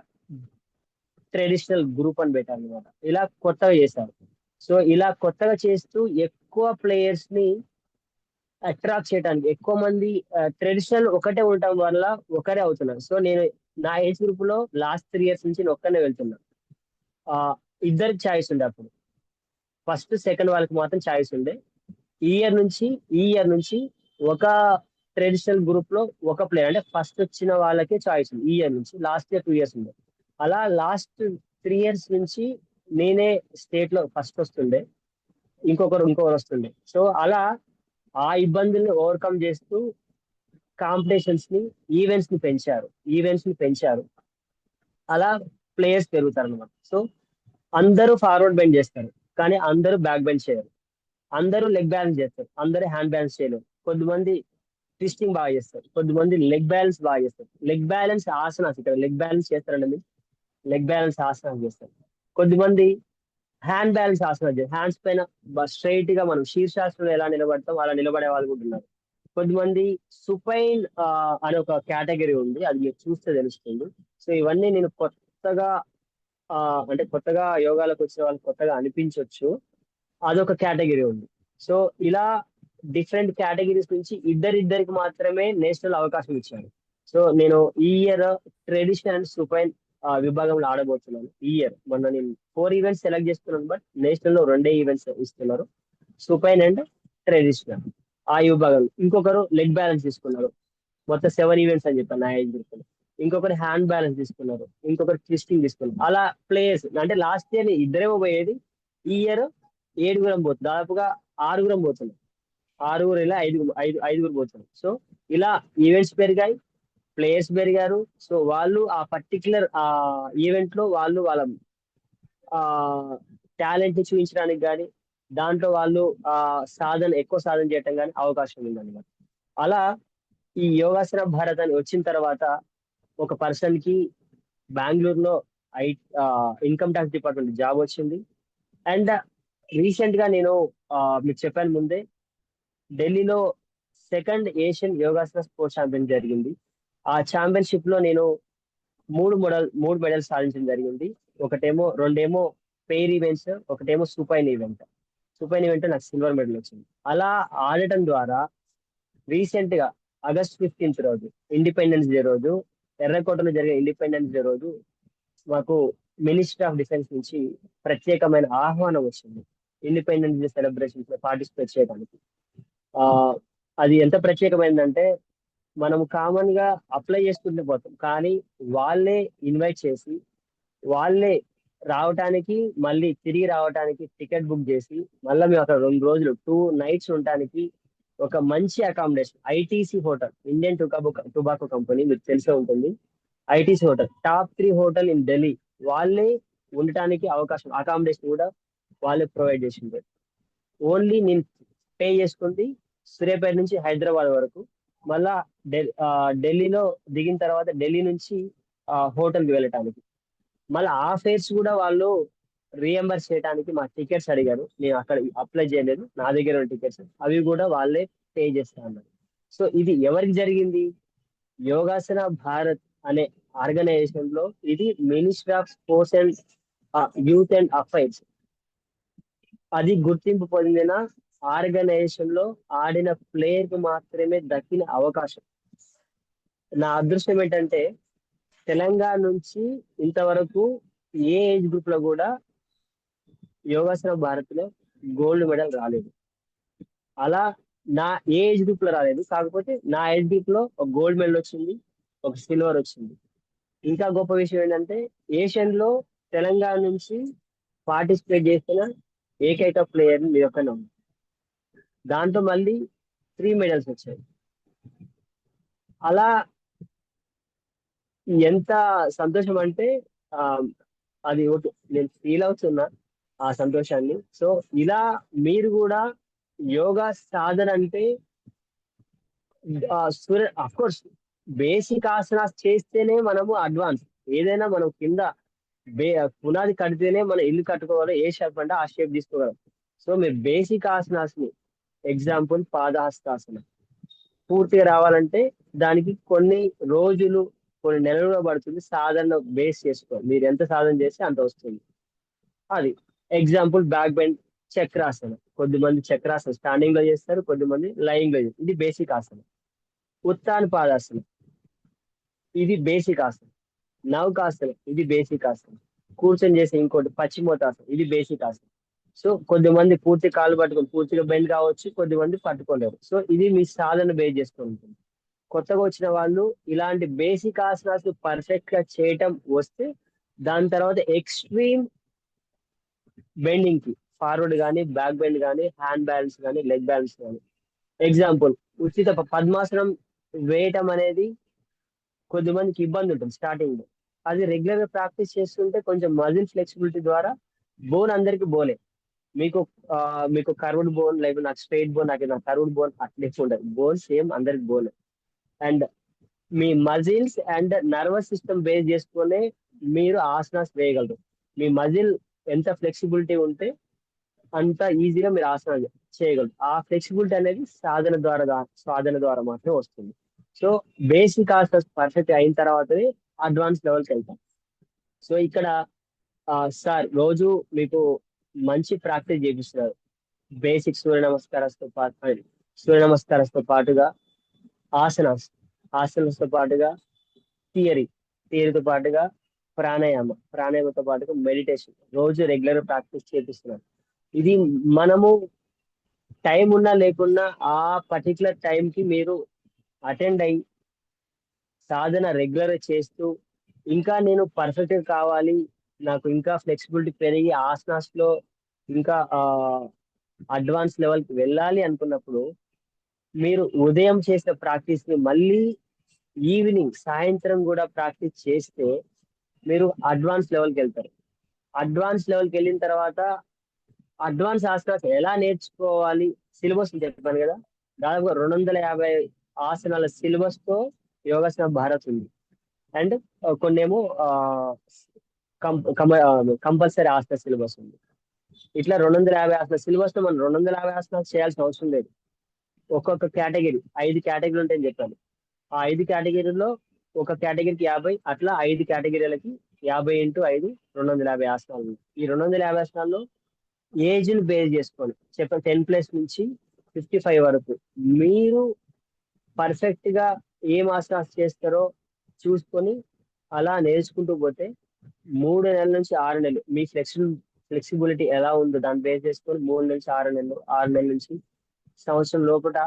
Speaker 1: ట్రెడిషనల్ గ్రూప్ అని పెట్టారు అనమాట. ఇలా కొత్తగా చేశారు. సో ఇలా కొత్తగా చేస్తూ ఎక్కువ ప్లేయర్స్ ని అట్రాక్ట్ చేయడానికి, ఎక్కువ మంది ట్రెడిషనల్ ఒకటే ఉండటం వల్ల ఒకరే అవుతున్నారు. సో నేను నా ఏజ్ గ్రూప్ లో లాస్ట్ 3 ఇయర్స్ నుంచి నేను ఒక్కనే వెళ్తున్నా. ఆ ఇద్దరికి ఛాయిస్ ఉండే అప్పుడు, ఫస్ట్ సెకండ్ వాళ్ళకి మాత్రం ఛాయిస్ ఉండే. ఈ ఇయర్ నుంచి ఒక ట్రెడిషనల్ గ్రూప్ లో ఒక ప్లేయర్, అంటే ఫస్ట్ వచ్చిన వాళ్ళకే చాయిస్ ఉంది. ఈ ఇయర్ నుంచి, లాస్ట్ ఇయర్ 2 ఇయర్స్ ఉండే. అలా లాస్ట్ 3 ఇయర్స్ నుంచి నేనే స్టేట్ లో ఫస్ట్ వస్తుండే, ఇంకొకరు వస్తుండే. సో అలా ఆ ఇబ్బందుల్ని ఓవర్కమ్ చేస్తూ కాంపిటీషన్స్ ని, ఈవెంట్స్ ని పెంచారు. అలా ప్లేయర్స్ పెరుగుతారు అనమాట. సో అందరూ ఫార్వర్డ్ బెండ్ చేస్తారు, కానీ అందరూ బ్యాక్ బెండ్ చేయరు. అందరూ లెగ్ బ్యాలెన్స్ చేస్తారు, అందరూ హ్యాండ్ బ్యాలెన్స్ చేయలేరు. కొద్దిమంది ట్విస్టింగ్ బాగా చేస్తారు, కొద్దిమంది లెగ్ బ్యాలెన్స్ బాగా చేస్తారు. లెగ్ బ్యాలెన్స్ ఆసనాస్, ఇక్కడ లెగ్ బ్యాలెన్స్ చేస్తారండి మీరు, లెగ్ బ్యాలెన్స్ ఆసనాలు చేస్తారు. కొద్దిమంది హ్యాండ్ బ్యాలెన్స్ ఆసనాలు చేస్తారు, హ్యాండ్స్ పైన స్ట్రైట్ గా మనం శీర్షాసనంలో ఎలా నిలబడతాం అలా నిలబడే వాళ్ళు కూడా ఉన్నారు. కొద్దిమంది సుపైన్ అనే ఒక కేటగిరీ ఉంది, అది మీరు చూస్తే తెలుస్తుంది. సో ఇవన్నీ నేను కొత్తగా ఆ, అంటే కొత్తగా యోగాలకు వచ్చిన వాళ్ళకి కొత్తగా అనిపించవచ్చు, అదొక కేటగిరీ ఉంది. సో ఇలా డిఫరెంట్ కేటగిరీస్ నుంచి ఇద్దరికి మాత్రమే నేషనల్ అవకాశం ఇచ్చారు. సో నేను ఈ ఇయర్ ట్రెడిషనల్ అండ్ సూపైన్ విభాగంలో ఆడబోతున్నాను. ఈ ఇయర్ మొన్న నేను 4 ఈవెంట్స్ సెలెక్ట్ చేసుకున్నాను, బట్ నేషనల్ లో 2 ఈవెంట్స్ ఇస్తున్నారు, సూపైన్ అండ్ ట్రెడిషనల్. ఆ విభాగం ఇంకొకరు లెగ్ బ్యాలెన్స్ తీసుకున్నారు, మొత్తం 7 ఈవెంట్స్ అని చెప్పాను నా ఏజ్ గ్రూప్ లో. ఇంకొకరు హ్యాండ్ బ్యాలెన్స్ తీసుకున్నారు, ఇంకొకరు ట్విస్టింగ్ తీసుకున్నారు. అలా ప్లేయర్స్, అంటే లాస్ట్ ఇయర్ ఇద్దరేమో పోయేది, ఈ ఇయర్ 7 పోతుంది, దాదాపుగా 6 పోతున్నాం. 6 ఇలా ఐదుగురు పోతున్నాం. సో ఇలా ఈవెంట్స్ పెరిగాయి, ప్లేయర్స్ పెరిగారు. సో వాళ్ళు ఆ పర్టికులర్ ఈవెంట్ లో వాళ్ళ ఆ టాలెంట్ ని చూపించడానికి కానీ, దాంట్లో వాళ్ళు ఎక్కువ సాధన చేయటం కానీ అవకాశం ఉందన్నమాట. అలా ఈ యోగాసన భారత్ అని వచ్చిన తర్వాత ఒక పర్సన్ కి బెంగళూరులో I income tax department job వచ్చింది. అండ్ రీసెంట్ గా నేను మీకు చెప్పాను ముందే, ఢిల్లీలో second Asian yogasana sports champion జరిగింది. ఆ ఛాంపియన్షిప్ లో నేను మూడు మెడల్స్ సాధించడం జరిగింది. రెండేమో పెయిర్ ఈవెంట్స్, ఒకటేమో సూపైన్ ఈవెంట్ నాకు సిల్వర్ మెడల్ వచ్చింది. అలా ఆడటం ద్వారా రీసెంట్ గా August 15 రోజు, ఇండిపెండెన్స్ డే రోజు, ఎర్రకోటలో జరిగే ఇండిపెండెన్స్ డే రోజు మాకు మినిస్ట్రీ ఆఫ్ డిఫెన్స్ నుంచి ప్రత్యేకమైన ఆహ్వానం వచ్చింది ఇండిపెండెన్స్ డే సెలబ్రేషన్స్ లో పార్టిసిపేట్ చేయడానికి. ఆ అది ఎంత ప్రత్యేకమైందంటే, మనం కామన్ గా అప్లై చేసుకుంటూ పోతాం, కానీ వాళ్ళే ఇన్వైట్ చేసి, వాళ్ళే రావటానికి, మళ్ళీ తిరిగి రావటానికి టికెట్ బుక్ చేసి, మళ్ళీ మేము అక్కడ 2 రోజులు 2 నైట్స్ ఉండటానికి ఒక మంచి accommodation, ITC hotel, Indian tobacco company, మీకు తెలిసే ఉంటుంది. ITC hotel, top 3 hotel in Delhi, వాళ్ళే ఉండటానికి అవకాశం, అకామిడేషన్ కూడా వాళ్ళే ప్రొవైడ్ చేసింది. ఓన్లీ నేను పే చేసుకుంది సూర్యాపేట నుంచి హైదరాబాద్ వరకు. మళ్ళా ఢిల్లీలో దిగిన తర్వాత ఢిల్లీ నుంచి హోటల్కి వెళ్ళటానికి, మళ్ళీ ఆ ఫేర్స్ కూడా వాళ్ళు రీఎంబర్స్ చేయడానికి మా టికెట్స్ అడిగారు. నేను అక్కడ అప్లై చేయలేదు, నా దగ్గర ఉన్న టికెట్స్ అవి కూడా వాళ్ళే పే చేస్తా అన్నారు. సో ఇది ఎవరికి జరిగింది, యోగాసన భారత్ అనే ఆర్గనైజేషన్ లో. ఇది ministry of sports and youth and affairs, అది గుర్తింపు పొందిన ఆర్గనైజేషన్ లో ఆడిన ప్లేయర్ కు మాత్రమే దక్కిన అవకాశం. నా అదృష్టం ఏంటంటే, తెలంగాణ నుంచి ఇంతవరకు ఏ ఏజ్ గ్రూప్ లో కూడా యోగాసన భారత్ లో గోల్డ్ మెడల్ రాలేదు. అలా నా ఏజ్ గ్రూప్ లో రాలేదు, కాకపోతే నా ఏజ్ గ్రూప్ లో ఒక గోల్డ్ మెడల్ వచ్చింది, ఒక సిల్వర్ వచ్చింది. ఇంకా గొప్ప విషయం ఏంటంటే, ఏషియన్ లో తెలంగాణ నుంచి పార్టిసిపేట్ చేసిన ఏకైక ప్లేయర్ మీ ఒక్కనే ఉంది. దాంతో మళ్ళీ 3 మెడల్స్ వచ్చాయి. అలా ఎంత సంతోషం అంటే ఆ, అది ఓకే, నేను ఫీల్ అవుతున్నా ఆ సంతోషాన్ని. సో ఇలా మీరు కూడా యోగా సాధన అంటే సూర్య అఫ్ కోర్స్ బేసిక్ ఆసనాస్ చేస్తేనే మనము అడ్వాన్స్. ఏదైనా మనం కింద బే పునాది కడితేనే మనం ఇల్లు కట్టుకోవాలి. ఏ షేప్ అంటే ఆ షేప్ తీసుకోగలం. సో మీరు బేసిక్ ఆసనాస్ ని, ఎగ్జాంపుల్ పాదహస్తాసన, పూర్తిగా రావాలంటే దానికి కొన్ని రోజులు, కొన్ని నెలలుగా పడుతుంది. సాధన బేస్ చేసుకోవాలి. మీరు ఎంత సాధన చేస్తే అంత వస్తుంది. అది ఎగ్జాంపుల్ బ్యాక్ బెండ్, చక్రాసనం. కొద్దిమంది చక్రాసనం స్టాండింగ్ లో చేస్తారు, కొద్దిమంది లయింగ్ లో చేస్తారు. ఇది బేసిక్ ఆసనం. ఉత్తాన పాదాసనం, ఇది బేసిక్ ఆసనం. నౌకాసనం, ఇది బేసిక్ ఆసనం. కూర్చొని చేసే ఇంకోటి పశ్చిమోత్తాసనం, ఇది బేసిక్ ఆసనం. సో కొద్దిమంది పూర్తి కాలు పట్టుకొని పూర్తిగా బెండ్ కావచ్చు, కొద్దిమంది పట్టుకోలేరు. సో ఇది మీ సాధన బేస్ చేసుకుని ఉంటుంది. కొత్తగా వచ్చిన వాళ్ళు ఇలాంటి బేసిక్ ఆసనాస్ పర్ఫెక్ట్ గా చేయటం వస్తే, దాని తర్వాత ఎక్స్ట్రీమ్ బెండింగ్ కి, ఫార్వర్డ్ కానీ, బ్యాక్ బెండ్ కానీ, హ్యాండ్ బ్యాలెన్స్ కానీ, లెగ్ బ్యాలెన్స్ కానీ. ఎగ్జాంపుల్ ఉచిత పద్మాసనం వేయటం అనేది కొద్దిమందికి ఇబ్బంది ఉంటుంది స్టార్టింగ్ లో. అది రెగ్యులర్ గా ప్రాక్టీస్ చేస్తుంటే కొంచెం మజిల్ ఫ్లెక్సిబిలిటీ ద్వారా, బోన్ అందరికి బోలే. మీకు మీకు కర్వ్డ్ బోన్, లేకపోతే నాకు స్ట్రైట్ బోన్, నాకు కర్వ్డ్ బోన్ అట్లే ఉండదు. బోన్ సేమ్ అందరికి bone. And me muscles and nervous system base చేసుకునే మీరు ఆసనాస్ వేయగలరు. మీ మజిల్ ఎంత ఫ్లెక్సిబిలిటీ ఉంటే అంత ఈజీగా మీరు ఆసనాలు చేయగలరు. ఆ ఫ్లెక్సిబిలిటీ అనేది సాధన ద్వారా మాత్రమే వస్తుంది. సో బేసిక్ ఆసనాస్ పర్ఫెక్ట్ అయిన తర్వాతనే అడ్వాన్స్ లెవెల్కి వెళ్తాం. సో ఇక్కడ సార్ రోజు మీకు మంచి ప్రాక్టీస్ చేపిస్తున్నారు. బేసిక్ సూర్య నమస్కారాలతో పాటుగా ఆసనాస్, ఆసనాలతో పాటుగా థియరీ, థియరీతో పాటుగా ప్రాణాయామంతో పాటుగా మెడిటేషన్ రోజు రెగ్యులర్ ప్రాక్టీస్ చేపిస్తున్నారు. ఇది మనము టైం ఉన్నా లేకున్నా ఆ పర్టికులర్ టైంకి మీరు అటెండ్ అయ్యి సాధన రెగ్యులర్ చేస్తూ, ఇంకా నేను పర్ఫెక్ట్ కావాలి, నాకు ఇంకా ఫ్లెక్సిబిలిటీ పెరిగి ఆసనాస్ లో ఇంకా అడ్వాన్స్ లెవెల్కి వెళ్ళాలి అనుకున్నప్పుడు, మీరు ఉదయం చేసిన ప్రాక్టీస్ ని మళ్ళీ ఈవినింగ్, సాయంత్రం కూడా ప్రాక్టీస్ చేస్తే మీరు అడ్వాన్స్ లెవెల్కి వెళ్తారు. అడ్వాన్స్ లెవెల్కి వెళ్ళిన తర్వాత అడ్వాన్స్ ఆసనాస్ ఎలా నేర్చుకోవాలి, సిలబస్ చెప్పాను కదా. దాదాపుగా 250 ఆసనాల సిలబస్ తో యోగాసన భారత్ ఉంది. అండ్ కొన్నేమో కంపల్సరీ ఆసన సిలబస్ ఉంది. ఇట్లా 250 ఆసన సిలబస్ తో మనం 250 ఆసనాలు చేయాల్సిన అవసరం లేదు. ఒక్కొక్క కేటగిరీ 5 కేటగిరీలు ఉంటాయని చెప్పాను. ఆ 5 కేటగిరీలో ఒక కేటగిరీకి 50, అట్లా 5 కేటగిరీలకి 50 × 5 250 ఆసనాలు ఉన్నాయి. ఈ 250 ఆసనాల్లో ఏజ్ ని బేస్ చేసుకొని చెప్పండి, 10+ నుంచి 55 వరకు మీరు పర్ఫెక్ట్ గా ఏం ఆసనాలు చేస్తారో చూసుకొని అలా నేర్చుకుంటూ పోతే 3 నెలల నుంచి 6 నెలలు మీ ఫ్లెక్సిబిలిటీ ఎలా ఉందో దాన్ని బేస్ చేసుకొని 3 నుంచి 6 నెలలు, 6 నెలల నుంచి సంవత్సరం లోపల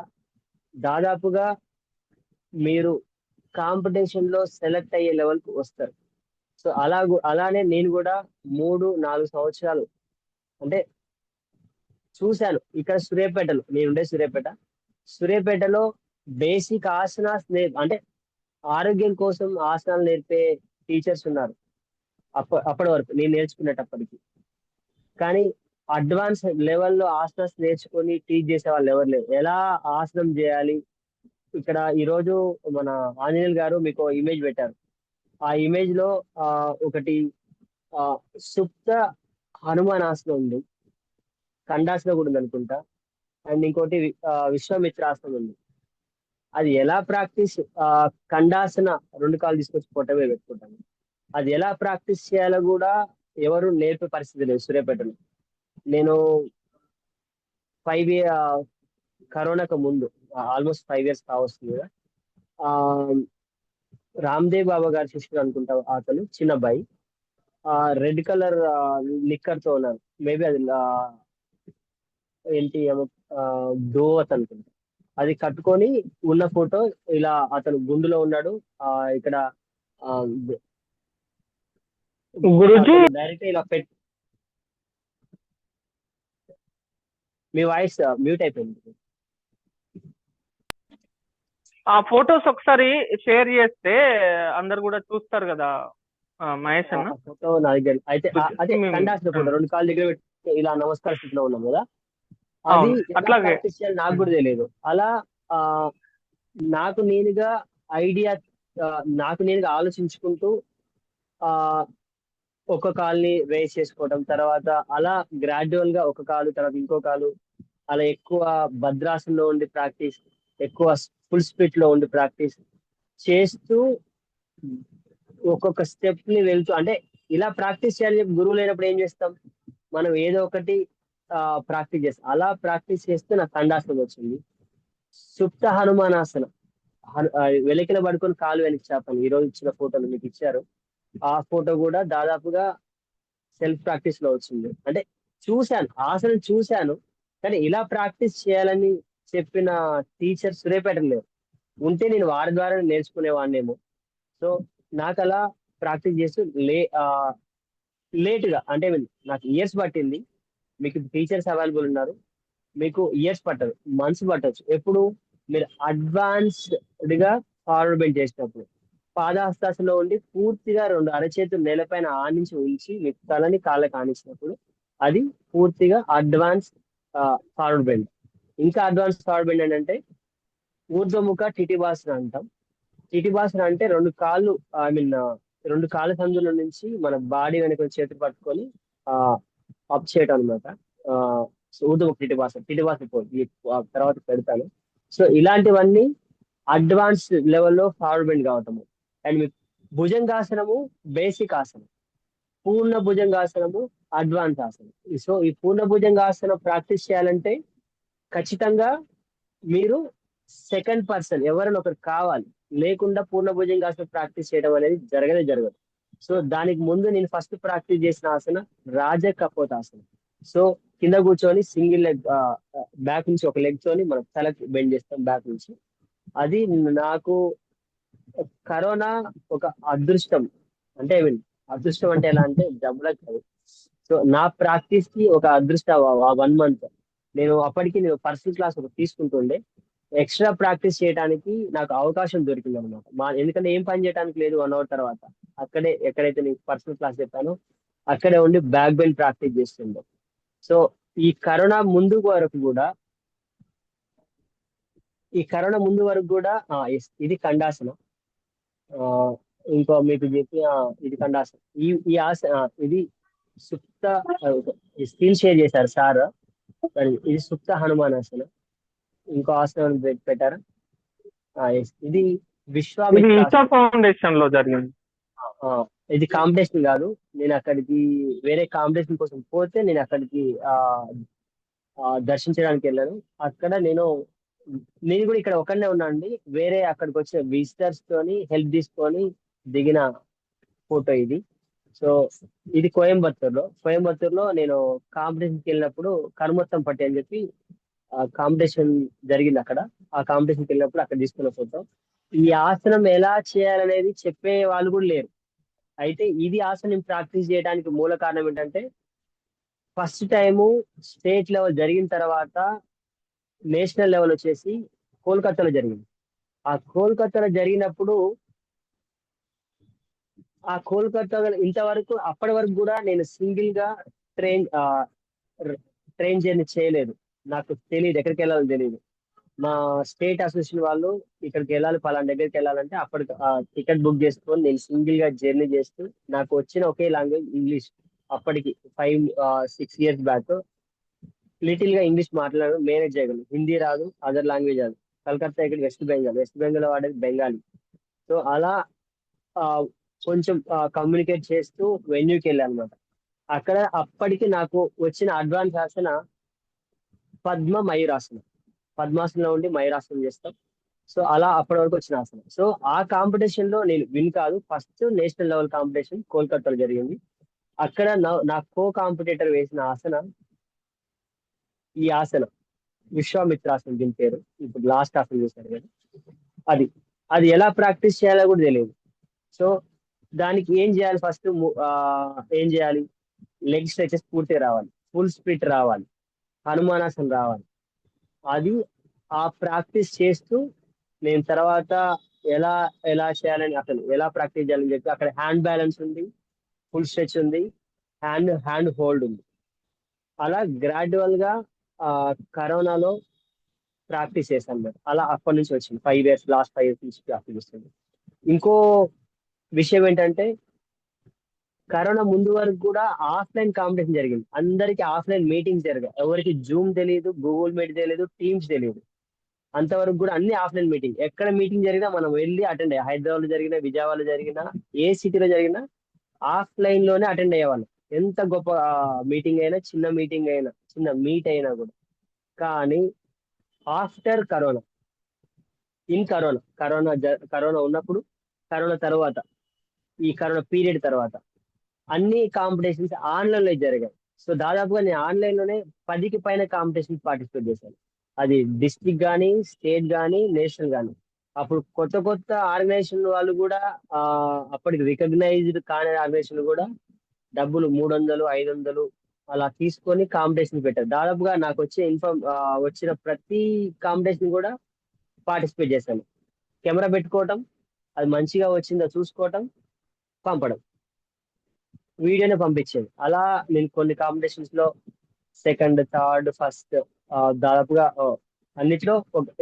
Speaker 1: దాదాపుగా మీరు కాంపిటీషన్ లో సెలెక్ట్ అయ్యే లెవెల్కి వస్తారు. సో అలానే నేను కూడా 3-4 సంవత్సరాలు అంటే చూశాను. ఇక్కడ సూర్యాపేటలో, నేను ఉండే సూర్యాపేటలో బేసిక్ ఆసనాస్ అంటే ఆరోగ్యం కోసం ఆసనాలు నేర్పే టీచర్స్ ఉన్నారు. అప్పటి వరకు నేను నేర్చుకునేటప్పటికి. కానీ అడ్వాన్స్ లెవెల్లో ఆసనాస్ నేర్చుకొని టీచ్ చేసే వాళ్ళు ఎవరు లేరు. ఎలా ఆసనం చేయాలి, ఇక్కడ ఈరోజు మన ఆంజనేయులు గారు మీకు ఇమేజ్ పెట్టారు. ఆ ఇమేజ్ లో ఒకటి ఆ, సుప్త హనుమానాసనం ఉంది, ఖండాసనం కూడా ఉంది అనుకుంటా. అండ్ ఇంకోటి విశ్వామిత్రాసనం ఉంది. అది ఎలా ప్రాక్టీస్, ఖండాసన 2 కాళ్ళు తీసుకొచ్చి పొట్టమే పెట్టుకుంటాను. అది ఎలా ప్రాక్టీస్ చేయాలో కూడా ఎవరు నేర్పే పరిస్థితి లేదు సూర్యాపేటలో. నేను 5 కరోనాకు ముందు, ఆల్మోస్ట్ 5 ఇయర్స్ కావస్తుంది కదా. ఆ రామ్దేవ్ బాబా గారి శిష్యుడు అనుకుంటా అతను, చిన్న అబ్బాయి. రెడ్ కలర్ నిక్కర్ తో ఉన్నారు. మేబీ అది ఏంటి ఏమో దోవత్ అనుకుంటా. అది కట్టుకొని ఉన్న ఫోటో, ఇలా అతను గుండులో ఉన్నాడు. ఇక్కడ ఆ,
Speaker 2: గురుజీ
Speaker 1: అతను డైరెక్ట్ ఇలా మీ వాయిస్ మ్యూట్ అయిపోయింది.
Speaker 2: ఆ ఫొటోస్ ఒకసారి షేర్ చేస్తే అందరు కూడా చూస్తారు కదా. మహేష్ అన్న.
Speaker 1: ఫోటో నా దగ్గర అయితే అదే కండాసిన ఫోటో, 2 కాళ్ళు దగ్గర పెట్టి ఇలా నమస్కార స్థితిలో ఉన్నాం కదా, అది
Speaker 2: అవును,
Speaker 1: ఎలా
Speaker 2: అట్లాగే.
Speaker 1: ప్రాక్టీస్ చేయాలి నాకు కూడా తెలియదు. అలా ఆ, నాకు నేనుగా ఐడియా, నాకు నేనుగా ఆలోచించుకుంటూ ఆ ఒక కాల్ని రేస్ చేసుకోవడం, తర్వాత అలా గ్రాడ్యువల్ గా ఒక కాలు తర్వాత ఇంకో కాలు, అలా ఎక్కువ భద్రాసనంలో ఉండి ప్రాక్టీస్, ఎక్కువ ఫుల్ స్పీడ్ లో ఉండి ప్రాక్టీస్ చేస్తూ ఒక్కొక్క స్టెప్ ని వెళ్తూ, అంటే ఇలా ప్రాక్టీస్ చేయాలి చెప్పి గురువు లేనప్పుడు ఏం చేస్తాం, మనం ఏదో ఒకటి ప్రాక్టీస్ చేస్తాం. అలా ప్రాక్టీస్ చేస్తూ నాకు ఖండాసనం వచ్చింది. సుప్త హనుమానాసన, వెలికిన పడుకొని కాలు వెనక్కి చాపని ఈ రోజు ఇచ్చిన ఫోటోలు మీకు ఇచ్చారు. ఆ ఫోటో కూడా దాదాపుగా సెల్ఫ్ ప్రాక్టీస్ లో వచ్చింది. అంటే చూశాను, ఆసనం చూశాను, కానీ ఇలా ప్రాక్టీస్ చేయాలని చెప్పిన టీచర్ సూర్యాపేటలో లేరు. ఉంటే నేను వారి ద్వారా నేర్చుకునేవాడినేమో. సో నాకు అలా ప్రాక్టీస్ చేస్తూ లేట్ గా, అంటే నాకు ఇయర్స్ పట్టింది. మీకు టీచర్స్ అవైలబుల్ ఉన్నారు, మీకు ఇయర్స్ పట్టదు, మంత్స్ పట్టచ్చు. ఎప్పుడు మీరు అడ్వాన్స్డ్ గా ఫార్వర్డ్ బెండ్ చేసినప్పుడు, పాదహస్తాసనలో ఉండి పూర్తిగా 2 అరచేతులు నేలపైన ఆనించి ఉంచి మీ తలని కాళ్ళకి ఆనించినప్పుడు అది పూర్తిగా అడ్వాన్స్ ఫార్వర్డ్ బెండ్. ఇంకా అడ్వాన్స్ ఫార్వర్డ్ బెండ్ ఏంటంటే ఊర్ధ్వముఖ టిటివాసన అంటాం. టిటివాసన అంటే 2 కాళ్ళు, ఐ మీన్ 2 కాళ్ళ సందుల నుంచి మన బాడీ వెనక చేతులు పట్టుకొని ఆ అప్ చేయడం అనమాట. ఊర్ధ్వముఖ టిటివాసన, టిటివాసన పోల్ ఈ తర్వాత పెడతాను. సో ఇలాంటివన్నీ అడ్వాన్స్ లెవెల్లో ఫార్వర్డ్ బెండ్ కావటము. అండ్ మీ భుజంగాసనము బేసిక్ ఆసనం, పూర్ణ భుజంగాసనము అడ్వాన్స్ ఆసనం. సో ఈ పూర్ణ భుజంగాసనం ప్రాక్టీస్ చేయాలంటే ఖచ్చితంగా మీరు సెకండ్ పర్సన్ ఎవరైనా ఒకరు కావాలి, లేకుండా పూర్ణ భుజంగాసనం ప్రాక్టీస్ చేయడం అనేది జరగదు. సో దానికి ముందు నేను ఫస్ట్ ప్రాక్టీస్ చేసిన ఆసన రాజ కపోతాసనం. సో కింద కూర్చొని సింగిల్ లెగ్, బ్యాక్ నుంచి ఒక లెగ్ తోని మనం తలకి బెండ్ చేస్తాం బ్యాక్ నుంచి. అది నాకు కరోనా ఒక అదృష్టం. అంటే I mean, అదృష్టం అంటే ఎలా అంటే డబ్బులకు కాదు. సో నా ప్రాక్టీస్ కి ఒక అదృష్టం 1 month. నేను పర్సనల్ క్లాస్ ఒకటి తీసుకుంటుండే, ఎక్స్ట్రా ప్రాక్టీస్ చేయడానికి నాకు అవకాశం దొరికింది అనమాట. ఎందుకంటే ఏం పని చేయడానికి లేదు 1 hour తర్వాత, అక్కడే ఎక్కడైతే నేను పర్సనల్ క్లాస్ చెప్పానో అక్కడే ఉండి బ్యాక్ బెండ్ ప్రాక్టీస్ చేస్తుండే. సో ఈ కరోనా ముందు వరకు కూడా yes, ఇది కండాసన. ఆ, ఇంకో మీకు చెప్పి ఇది కండాసన. ఈ ఇది సుప్త, స్క్రీన్ షేర్ చేశారు సార్. ఇది సుప్త హనుమానాసన. ఇంకో ఆసనం పెట్టారా? yes, ఇది
Speaker 2: ఇది ఇన్స్టా
Speaker 1: విశ్వామిత్రాసనం.
Speaker 2: ఫౌండేషన్ లో జరిగింది.
Speaker 1: ఆ, ఇది కాంపిటీషన్ కాదు, నేను అక్కడికి వేరే కాంపిటీషన్ కోసం పోతే నేను అక్కడికి ఆ దర్శించడానికి వెళ్ళాను. అక్కడ నేను కూడా ఇక్కడ ఒకనే ఉన్నా అండి, వేరే అక్కడికి వచ్చిన విజిటర్స్ తోని హెల్ప్ తీసుకొని దిగిన ఫోటో ఇది. సో ఇది కోయంబత్తూర్ లో నేను కాంపిటీషన్కి వెళ్ళినప్పుడు కర్మొత్తం పట్టి అని చెప్పి కాంపిటీషన్ జరిగింది అక్కడ. ఆ కాంపిటీషన్కి వెళ్ళినప్పుడు అక్కడ తీసుకున్న ఫోటో. ఈ ఆసనం ఎలా చేయాలనేది చెప్పే వాళ్ళు కూడా లేరు. అయితే ఇది ఆసనం ప్రాక్టీస్ చేయడానికి మూల కారణం ఏంటంటే, ఫస్ట్ టైము స్టేట్ లెవెల్ జరిగిన తర్వాత నేషనల్ లెవెల్ వచ్చేసి కోల్కతాలో జరిగింది. ఆ కోల్కతాలో జరిగినప్పుడు ఇంతవరకు అప్పటి వరకు కూడా నేను సింగిల్ గా ట్రైన్ ట్రైన్ జర్నీ చేయలేదు. నాకు తెలియదు, ఎక్కడికి వెళ్ళాలో తెలియదు. మా స్టేట్ అసోసియేషన్ వాళ్ళు ఇక్కడికి వెళ్ళాలి, పలానా దగ్గరికి వెళ్ళాలంటే అప్పటికి టికెట్ బుక్ చేసుకొని నేను సింగిల్ గా జర్నీ చేస్తూ, నాకు వచ్చిన ఒకే లాంగ్వేజ్ ఇంగ్లీష్. అప్పటికి 5-6 years బ్యాక్ లిటిల్ గా ఇంగ్లీష్ మాట్లాడడం మేనేజ్ చేయగలను, హిందీ రాదు, అదర్ లాంగ్వేజ్ రాదు. కలకత్తా ఇక్కడ వెస్ట్ బెంగాల్ వాడేది బెంగాలీ. సో అలా ఆ, కొంచెం కమ్యూనికేట్ చేస్తూ వెన్యూకి వెళ్ళాను అనమాట. అక్కడ అప్పటికి నాకు వచ్చిన అడ్వాన్స్ ఆసన పద్మ మయూరాసనం. పద్మాసనంలో ఉండి మయూరాసనం చేస్తాం. సో అలా అప్పటి వరకు వచ్చిన ఆసనం. సో ఆ కాంపిటీషన్ లో నేను విన్ కాదు, ఫస్ట్ నేషనల్ లెవెల్ కాంపిటీషన్ కోల్కతాలో జరిగింది. అక్కడ నా కో కాంపిటేటర్ వేసిన ఆసన ఈ ఆసనం విశ్వామిత్రాసనం, దీని పేరు. ఇప్పుడు లాస్ట్ ఆసనం చేశారు కదా, అది అది ఎలా ప్రాక్టీస్ చేయాలో కూడా తెలియదు. సో దానికి ఏం చేయాలి, ఏం చేయాలి, లెగ్ స్ట్రెచెస్ పూర్తిగా రావాలి, ఫుల్ స్ప్లిట్ రావాలి, హనుమానాసనం రావాలి. అది ఆ ప్రాక్టీస్ చేస్తూ నేను తర్వాత ఎలా ఎలా చేయాలని అసలు ఎలా ప్రాక్టీస్ చేయాలని చెప్పి అక్కడ హ్యాండ్ బ్యాలెన్స్ ఉంది, ఫుల్ స్ట్రెచ్ ఉంది, హ్యాండ్ హోల్డ్ ఉంది. అలా గ్రాడ్యువల్ గా ఆ కరోనాలో ప్రాక్టీస్ చేశాను నేను. అలా అప్పటి నుంచి వచ్చింది 5 years, లాస్ట్ 5 years నుంచి ప్రాక్టీస్ చేస్తుంది. ఇంకో విషయం ఏంటంటే కరోనా ముందు వరకు కూడా ఆఫ్లైన్ కాంపిటీషన్ జరిగింది. అందరికి ఆఫ్లైన్ మీటింగ్స్ జరిగాయి. ఎవరికి జూమ్ తెలియదు, గూగుల్ మీట్ తెలియదు, టీమ్స్ తెలియదు. అంతవరకు కూడా అన్ని ఆఫ్లైన్ మీటింగ్. ఎక్కడ మీటింగ్ జరిగినా మనం వెళ్ళి అటెండ్ అయ్యాం. హైదరాబాద్ లో జరిగినా, విజయవాడలో జరిగినా, ఏ సిటీలో జరిగినా ఆఫ్లైన్ లోనే అటెండ్ అయ్యేవాళ్ళం. ఎంత గొప్ప మీటింగ్ అయినా, చిన్న మీటింగ్ అయినా, చిన్న మీట్ అయినా కూడా. కానీ ఆఫ్టర్ కరోనా, కరోనా ఉన్నప్పుడు, కరోనా తర్వాత, ఈ కరోనా పీరియడ్ తర్వాత అన్ని కాంపిటీషన్స్ ఆన్లైన్ లో జరిగాయి. సో దాదాపుగా నేను ఆన్లైన్ లోనే 10కి పైన కాంపిటీషన్ పార్టిసిపేట్ చేశాను. అది డిస్ట్రిక్ట్ కానీ, స్టేట్ కానీ, నేషనల్ కానీ. అప్పుడు కొత్త కొత్త ఆర్గనైజేషన్ వాళ్ళు కూడా ఆ అప్పటికి రికగ్నైజ్డ్ కాని ఆర్గనైజేషన్ కూడా డబ్బులు 300, 500 అలా తీసుకొని కాంపిటీషన్ పెట్టారు. దాదాపుగా నాకు వచ్చిన ప్రతి కాంపిటీషన్ కూడా పార్టిసిపేట్ చేశాను. కెమెరా పెట్టుకోవటం, అది మంచిగా వచ్చిందో చూసుకోవటం, పంపడం, వీడియోనే పంపించేది. అలా నేను కొన్ని కాంపిటీషన్స్ లో సెకండ్, థర్డ్, ఫస్ట్, దాదాపుగా అన్నిట్లో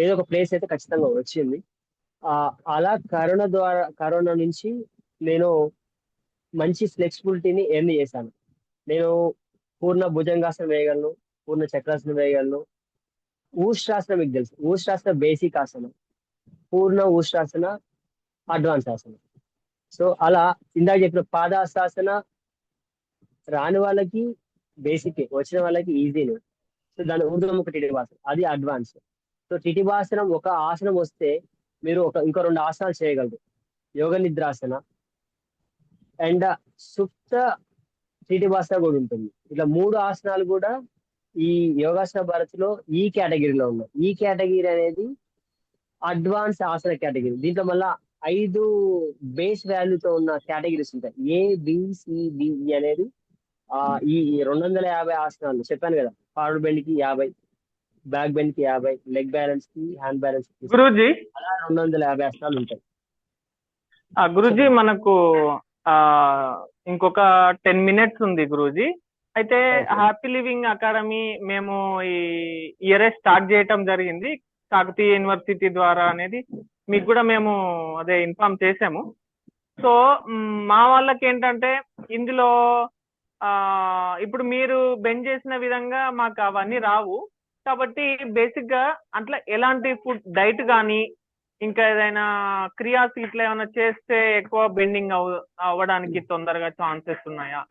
Speaker 1: ఏదో ఒక ప్లేస్ అయితే ఖచ్చితంగా వచ్చింది. ఆ అలా కరోనా నుంచి నేను మంచి ఫ్లెక్సిబిలిటీని ఎర్న్ చేశాను. నేను పూర్ణ భుజంగాసనం వేయగలను, పూర్ణ చక్రాసనం వేయగలను. ఊష్ట్రాసన మీకు తెలుసు, ఊష్ట్రాసన బేసిక్ ఆసనం, పూర్ణ ఊష్ట్రాసన అడ్వాన్స్ ఆసనం. సో అలా ఇందాక చెప్పిన పాదాసాసన రాని వాళ్ళకి బేసిక్, వచ్చిన వాళ్ళకి ఈజీనే. సో దాని ఊర్ధ్వముఖ టిటివాసనం, అది అడ్వాన్స్. సో టిటివాసనం ఒక ఆసనం వస్తే మీరు ఇంకో 2 ఆసనాలు చేయగలరు. యోగ నిద్రాసన అండ్ సుప్త టిటివాసన కూడా ఉంటుంది. ఇట్లా 3 ఆసనాలు కూడా ఈ యోగాసన భారత్ లో ఈ కేటగిరీలో ఉన్నాయి. ఈ కేటగిరీ అనేది అడ్వాన్స్ ఆసన కేటగిరీ. దీంట్లో మళ్ళా 5 బేస్ వాల్యూతో ఉన్న కేటగిరీస్ ఉంటాయి. ABCDE అనేది ఈ 250 ఆసనాలు చెప్పాను కదా. ఫార్వర్డ్ బెండ్ కి 50, బ్యాక్ బెండ్ కి 50, లెగ్ బ్యాలెన్స్ కి, హ్యాండ్ బ్యాలెన్స్ కి
Speaker 2: గురూజీ
Speaker 1: అలా 250 ఆసనాలు ఉంటాయి.
Speaker 2: గురూజీ మనకు ఆ ఇంకొక 10 minutes ఉంది గురూజీ. అయితే
Speaker 1: Okay.
Speaker 2: హ్యాపీ లివింగ్ అకాడమీ మేము ఈ ఇయర్ స్టార్ట్ చేయటం జరిగింది కాకతీయ యూనివర్సిటీ ద్వారా అనేది మీకు కూడా మేము అదే ఇన్ఫార్మ్ చేసాము. సో మా వాళ్ళకి ఏంటంటే ఇందులో ఇప్పుడు మీరు బెండ్ చేసిన విధంగా మాకు అవన్నీ రావు. కాబట్టి బేసిక్ గా అట్లా ఎలాంటి ఫుడ్ డైట్ కానీ ఇంకా ఏదైనా క్రియాస్ ఇట్లా ఏమైనా చేస్తే ఎక్కువ బెండింగ్ అవ్వడానికి తొందరగా ఛాన్సెస్ ఉన్నాయా?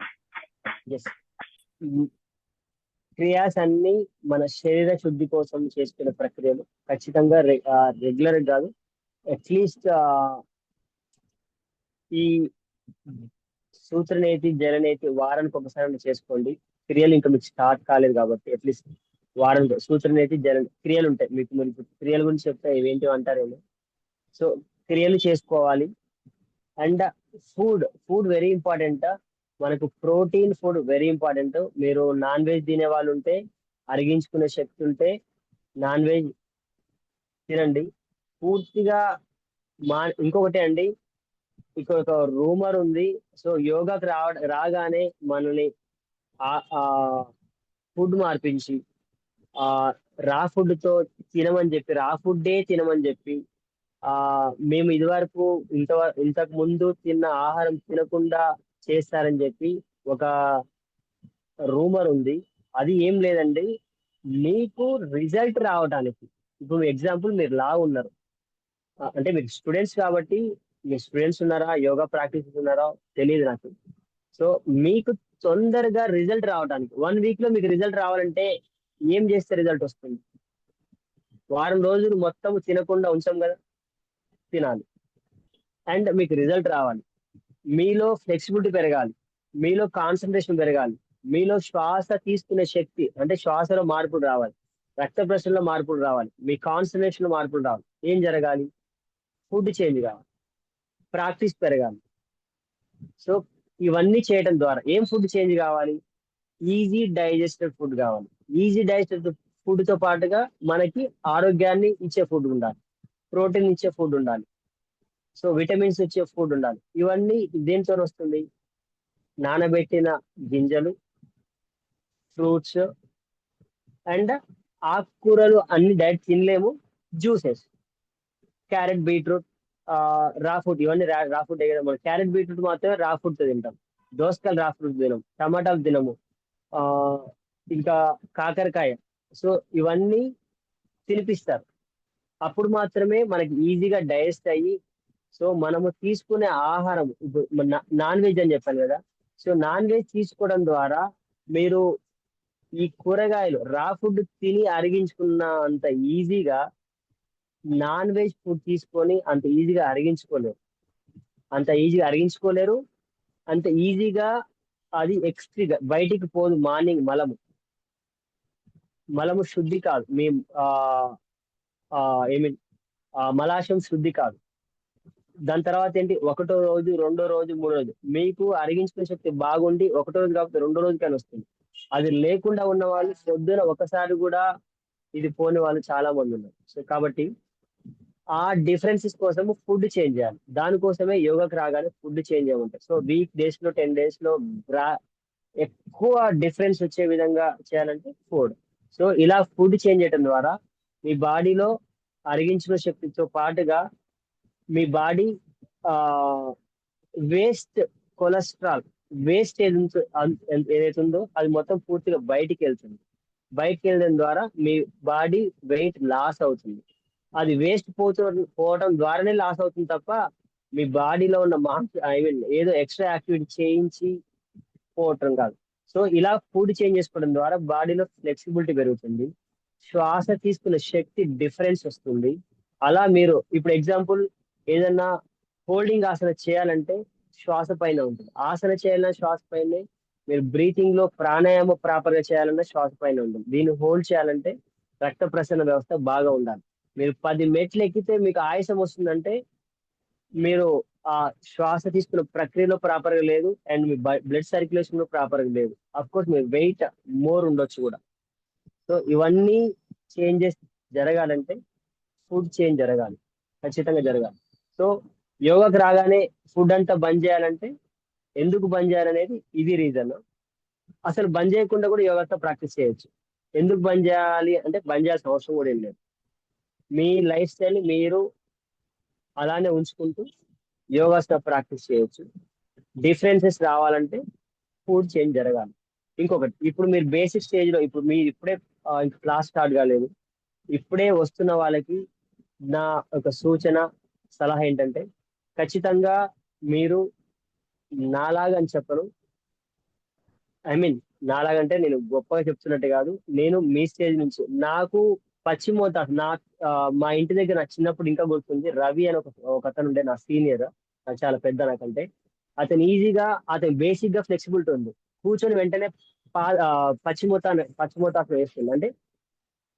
Speaker 1: ఎస్, క్రియాస్ అన్ని మన శరీర శుద్ధి కోసం చేసుకునే ప్రక్రియలు. ఖచ్చితంగా రెగ్యులర్ కాదు, అట్లీస్ట్ ఈ సూత్రనేతి, జలనేతి వారానికి ఒకసారి చేసుకోండి. క్రియలు ఇంకా మీకు స్టార్ట్ కాలేదు కాబట్టి అట్లీస్ట్ వారానికి సూత్రనేతి, జల క్రియలు ఉంటాయి. మీకు క్రియల గురించి చెప్తే ఇవేంటి అంటారేమో. సో క్రియలు చేసుకోవాలి. And food very important. మనకు ప్రోటీన్ ఫుడ్ వెరీ ఇంపార్టెంట్. మీరు నాన్ వెజ్ తినే వాళ్ళు ఉంటే, అరిగించుకునే శక్తి ఉంటే నాన్ వెజ్ తినండి పూర్తిగా. ఇంకొకటి అండి, ఇక్కడ ఒక రూమర్ ఉంది. సో యోగాకి రాగానే మనల్ని ఫుడ్ మార్పించి ఆ రా ఫుడ్ తో రా ఫుడ్డే తినమని చెప్పి మేము ఇదివరకు ఇంతకు ముందు తిన్న ఆహారం తినకుండా చేస్తారని చెప్పి ఒక రూమర్ ఉంది. అది ఏం లేదండి, మీకు రిజల్ట్ రావడానికి. ఇప్పుడు ఎగ్జాంపుల్ మీరు ఉన్నారు, అంటే మీరు స్టూడెంట్స్ కాబట్టి, మీ స్టూడెంట్స్ ఉన్నారా, యోగా ప్రాక్టీస్ ఉన్నారా తెలియదు నాకు. సో మీకు తొందరగా రిజల్ట్ రావడానికి 1 week లో మీకు రిజల్ట్ రావాలంటే ఏం చేస్తే రిజల్ట్ వస్తుంది? వారం రోజులు మొత్తం తినకుండా ఉంచాం కదా, తినాలి. అండ్ మీకు రిజల్ట్ రావాలి, మీలో ఫ్లెక్సిబిలిటీ పెరగాలి, మీలో కాన్సన్ట్రేషన్ పెరగాలి, మీలో శ్వాస తీసుకునే శక్తి అంటే శ్వాసలో మార్పులు రావాలి, రక్త ప్రసరణలో మార్పులు రావాలి, మీ కాన్సన్ట్రేషన్ లో మార్పులు రావాలి. ఏం జరగాలి? ఫుడ్ చేంజ్ కావాలి, ప్రాక్టీస్ పెరగాలి. సో ఇవన్నీ చేయడం ద్వారా ఏం ఫుడ్ చేంజ్ కావాలి? ఈజీ డైజెస్టెడ్ ఫుడ్ కావాలి. ఈజీ డైజెస్ట్ ఫుడ్ తో పాటుగా మనకి ఆరోగ్యాన్ని ఇచ్చే ఫుడ్ ఉండాలి, ప్రోటీన్ ఇచ్చే ఫుడ్ ఉండాలి, సో విటమిన్స్ ఇచ్చే ఫుడ్ ఉండాలి. ఇవన్నీ దేంతో వస్తుంది? నానబెట్టిన గింజలు, ఫ్రూట్స్ అండ్ ఆకుకూరలు అన్ని డైరెక్ట్ తినలేము. జ్యూసెస్, క్యారెట్, బీట్రూట్, రా ఫుడ్, ఇవన్నీ రా ఫుడ్ కదా. మనం క్యారెట్ బీట్రూట్ మాత్రమే రా ఫుడ్ తింటాం. దోసకాయలు రా ఫుడ్ తినం, టమాటాలు తినము, ఆ ఇంకా కాకరకాయ. సో ఇవన్నీ తినిపిస్తారు. అప్పుడు మాత్రమే మనకి ఈజీగా డైజెస్ట్ అయ్యి, సో మనము తీసుకునే ఆహారం, ఇప్పుడు నాన్ వెజ్ అని చెప్పాను కదా. సో నాన్ వెజ్ తీసుకోవడం ద్వారా మీరు ఈ కూరగాయలు రా ఫుడ్ తిని అరిగించుకున్న అంత ఈజీగా నాన్ వెజ్ ఫుడ్ తీసుకొని అంత ఈజీగా అరిగించుకోలేరు. అంత ఈజీగా అరిగించుకోలేరు. అంత ఈజీగా అది ఎక్స్ట్రీగా బయటికి పోదు. మార్నింగ్ మలము శుద్ధి కాదు. మీ ఆ ఐ మీన్ మలాశయం శుద్ధి కాదు. దాని తర్వాత ఏంటి, ఒకటో రోజు, రెండో రోజు, మూడో రోజు మీకు అరిగించుకునే శక్తి బాగుండి ఒకటో రోజు కాకపోతే రెండో రోజు కానీ వస్తుంది. అది లేకుండా ఉన్న వాళ్ళు పొద్దున ఒకసారి కూడా ఇది పోని వాళ్ళు చాలా మంది ఉన్నారు. సో కాబట్టి ఆ డిఫరెన్సెస్ కోసం ఫుడ్ చేంజ్ చేయాలి. దానికోసమే యోగాకి రాగానే ఫుడ్ చేంజ్ చేయమంటారు. సో వీక్ డేస్ లో, 10 days లో ఎక్కువ డిఫరెన్స్ వచ్చే విధంగా చేయాలంటే ఫుడ్. సో ఇలా ఫుడ్ చేంజ్ చేయడం ద్వారా మీ బాడీలో అరిగించిన శక్తితో పాటుగా మీ బాడీ ఆ వేస్ట్ కొలెస్ట్రాల్, వేస్ట్ ఏదైతే ఉందో అది మొత్తం పూర్తిగా బయటికి వెళ్తుంది. బయటికి వెళ్ళడం ద్వారా మీ బాడీ వెయిట్ లాస్ అవుతుంది. అది వేస్ట్ పోవడం ద్వారానే లాస్ అవుతుంది తప్ప మీ బాడీలో ఉన్న ఐ మీన్ ఏదో ఎక్స్ట్రా యాక్టివిటీ చేయించి పోవటం కాదు. సో ఇలా ఫుడ్ చేంజ్ చేసుకోవడం ద్వారా బాడీలో ఫ్లెక్సిబిలిటీ పెరుగుతుంది, శ్వాస తీసుకునే శక్తి డిఫరెన్స్ వస్తుంది. అలా మీరు ఇప్పుడు ఎగ్జాంపుల్ ఏదన్నా హోల్డింగ్ ఆసన చేయాలంటే శ్వాస పైన ఉంటుంది, ఆసన చేయాలన్నా శ్వాస పైనే, మీరు బ్రీతింగ్ లో ప్రాణాయామ ప్రాపర్ గా చేయాలన్నా శ్వాస పైన ఉంటుంది. దీన్ని హోల్డ్ చేయాలంటే రక్త ప్రసరణ వ్యవస్థ బాగా ఉండాలి. మీరు 10 మెట్లు ఎక్కితే మీకు ఆయాసం వస్తుందంటే మీరు ఆ శ్వాస తీసుకున్న ప్రక్రియలో ప్రాపర్ గా లేదు, అండ్ మీ బ్లడ్ సర్క్యులేషన్ లో ప్రాపర్ గా లేదు. అఫ్ కోర్స్ మీ వెయిట్ మోర్ ఉండొచ్చు కూడా. సో ఇవన్నీ చేంజెస్ జరగాలంటే ఫుడ్ చేంజ్ జరగాలి, ఖచ్చితంగా జరగాలి. సో యోగాకి రాగానే ఫుడ్ అంతా బంద్ చేయాలంటే, ఎందుకు బంద్ చేయాలనేది ఇది రీజన్. అసలు బంద్ చేయకుండా కూడా యోగాతో ప్రాక్టీస్ చేయొచ్చు. ఎందుకు బంద్ చేయాలి అంటే బంద్ చేయాల్సిన అవసరం కూడా ఏం లేదు. మీ లైఫ్ స్టైల్ మీరు అలానే ఉంచుకుంటూ యోగాస్తో ప్రాక్టీస్ చేయొచ్చు. డిఫరెన్సెస్ రావాలంటే ఫుడ్ చేంజ్ జరగాలి. ఇంకొకటి, ఇప్పుడు మీరు బేసిక్ స్టేజ్ లో, ఇప్పుడు మీరు ఇప్పుడే ఇంకా క్లాస్ స్టార్ట్ కాలేదు, ఇప్పుడే వస్తున్న వాళ్ళకి నా ఒక సూచన, సలహా ఏంటంటే ఖచ్చితంగా మీరు నాలాగా అని చెప్పను, ఐ మీన్ నాలాగంటే నేను గొప్పగా చెప్తున్నట్టు కాదు, నేను మీ స్టేజ్ నుంచి, నాకు పశ్చిమోత్త నా మా ఇంటి దగ్గర నా చిన్నప్పుడు ఇంకా గుర్తుంది. రవి అని ఒక అతను ఉండే, నా సీనియర్, నాకు చాలా పెద్ద నాకంటే. అతను ఈజీగా, అతను బేసిక్ గా ఫ్లెక్సిబిలిటీ ఉంది. కూర్చొని వెంటనే పశ్చిమోత్తాసనం వేస్తుంది. అంటే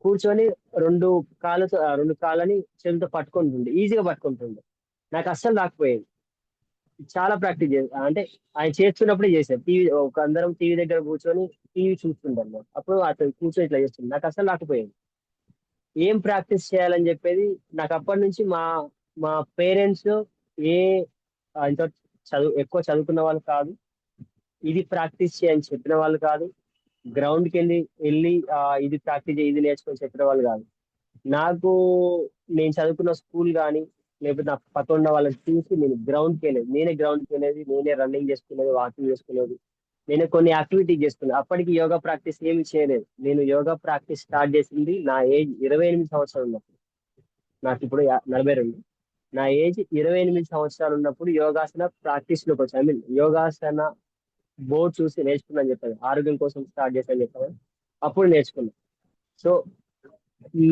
Speaker 1: కూర్చొని రెండు కాళ్ళని చేతులతో పట్టుకుంటుండే, ఈజీగా పట్టుకుంటుండే. నాకు అస్సలు రాకపోయేది. చాలా ప్రాక్టీస్ అంటే ఆయన చేస్తున్నప్పుడే చేశాను. ఒక అందరం టీవీ దగ్గర కూర్చొని టీవీ చూస్తుంటాం. అప్పుడు అతను కూర్చొని ఇట్లా చేస్తుంది. నాకు అసలు రాకపోయేది. ఏం ప్రాక్టీస్ చేయాలని చెప్పేది నాకు అప్పటి నుంచి మా మా పేరెంట్స్ ఏ ఇంత ఎక్కువ చదువుకున్న వాళ్ళు కాదు, ఇది ప్రాక్టీస్ చేయని చెప్పిన వాళ్ళు కాదు, గ్రౌండ్కి వెళ్ళి ఇది ప్రాక్టీస్ చేయి, ఇది నేర్చుకొని చెప్పిన వాళ్ళు కాదు. నాకు, నేను చదువుకున్న స్కూల్ కానీ లేకపోతే నా పక్కన ఉన్న వాళ్ళని చూసి నేను గ్రౌండ్కి వెళ్ళేది, నేనే గ్రౌండ్కి వెళ్ళేది, నేనే రన్నింగ్ చేసుకునేది, వాకింగ్ చేసుకునేది, నేనే కొన్ని యాక్టివిటీ చేసుకున్నాను. అప్పటికి యోగా ప్రాక్టీస్ ఏమి చేయలేదు. నేను యోగా ప్రాక్టీస్ స్టార్ట్ చేసింది నా ఏజ్ 28 సంవత్సరాలు ఉన్నప్పుడు. నాకు ఇప్పుడు 42. నా ఏజ్ 28 సంవత్సరాలు ఉన్నప్పుడు యోగాసన ప్రాక్టీస్ లోకి వచ్చాను. ఐ మీన్ యోగాసన బోర్డు చూసి నేర్చుకున్నాను చెప్పాను, ఆరోగ్యం కోసం స్టార్ట్ చేశాను చెప్పాను, అప్పుడు నేర్చుకున్నాను. సో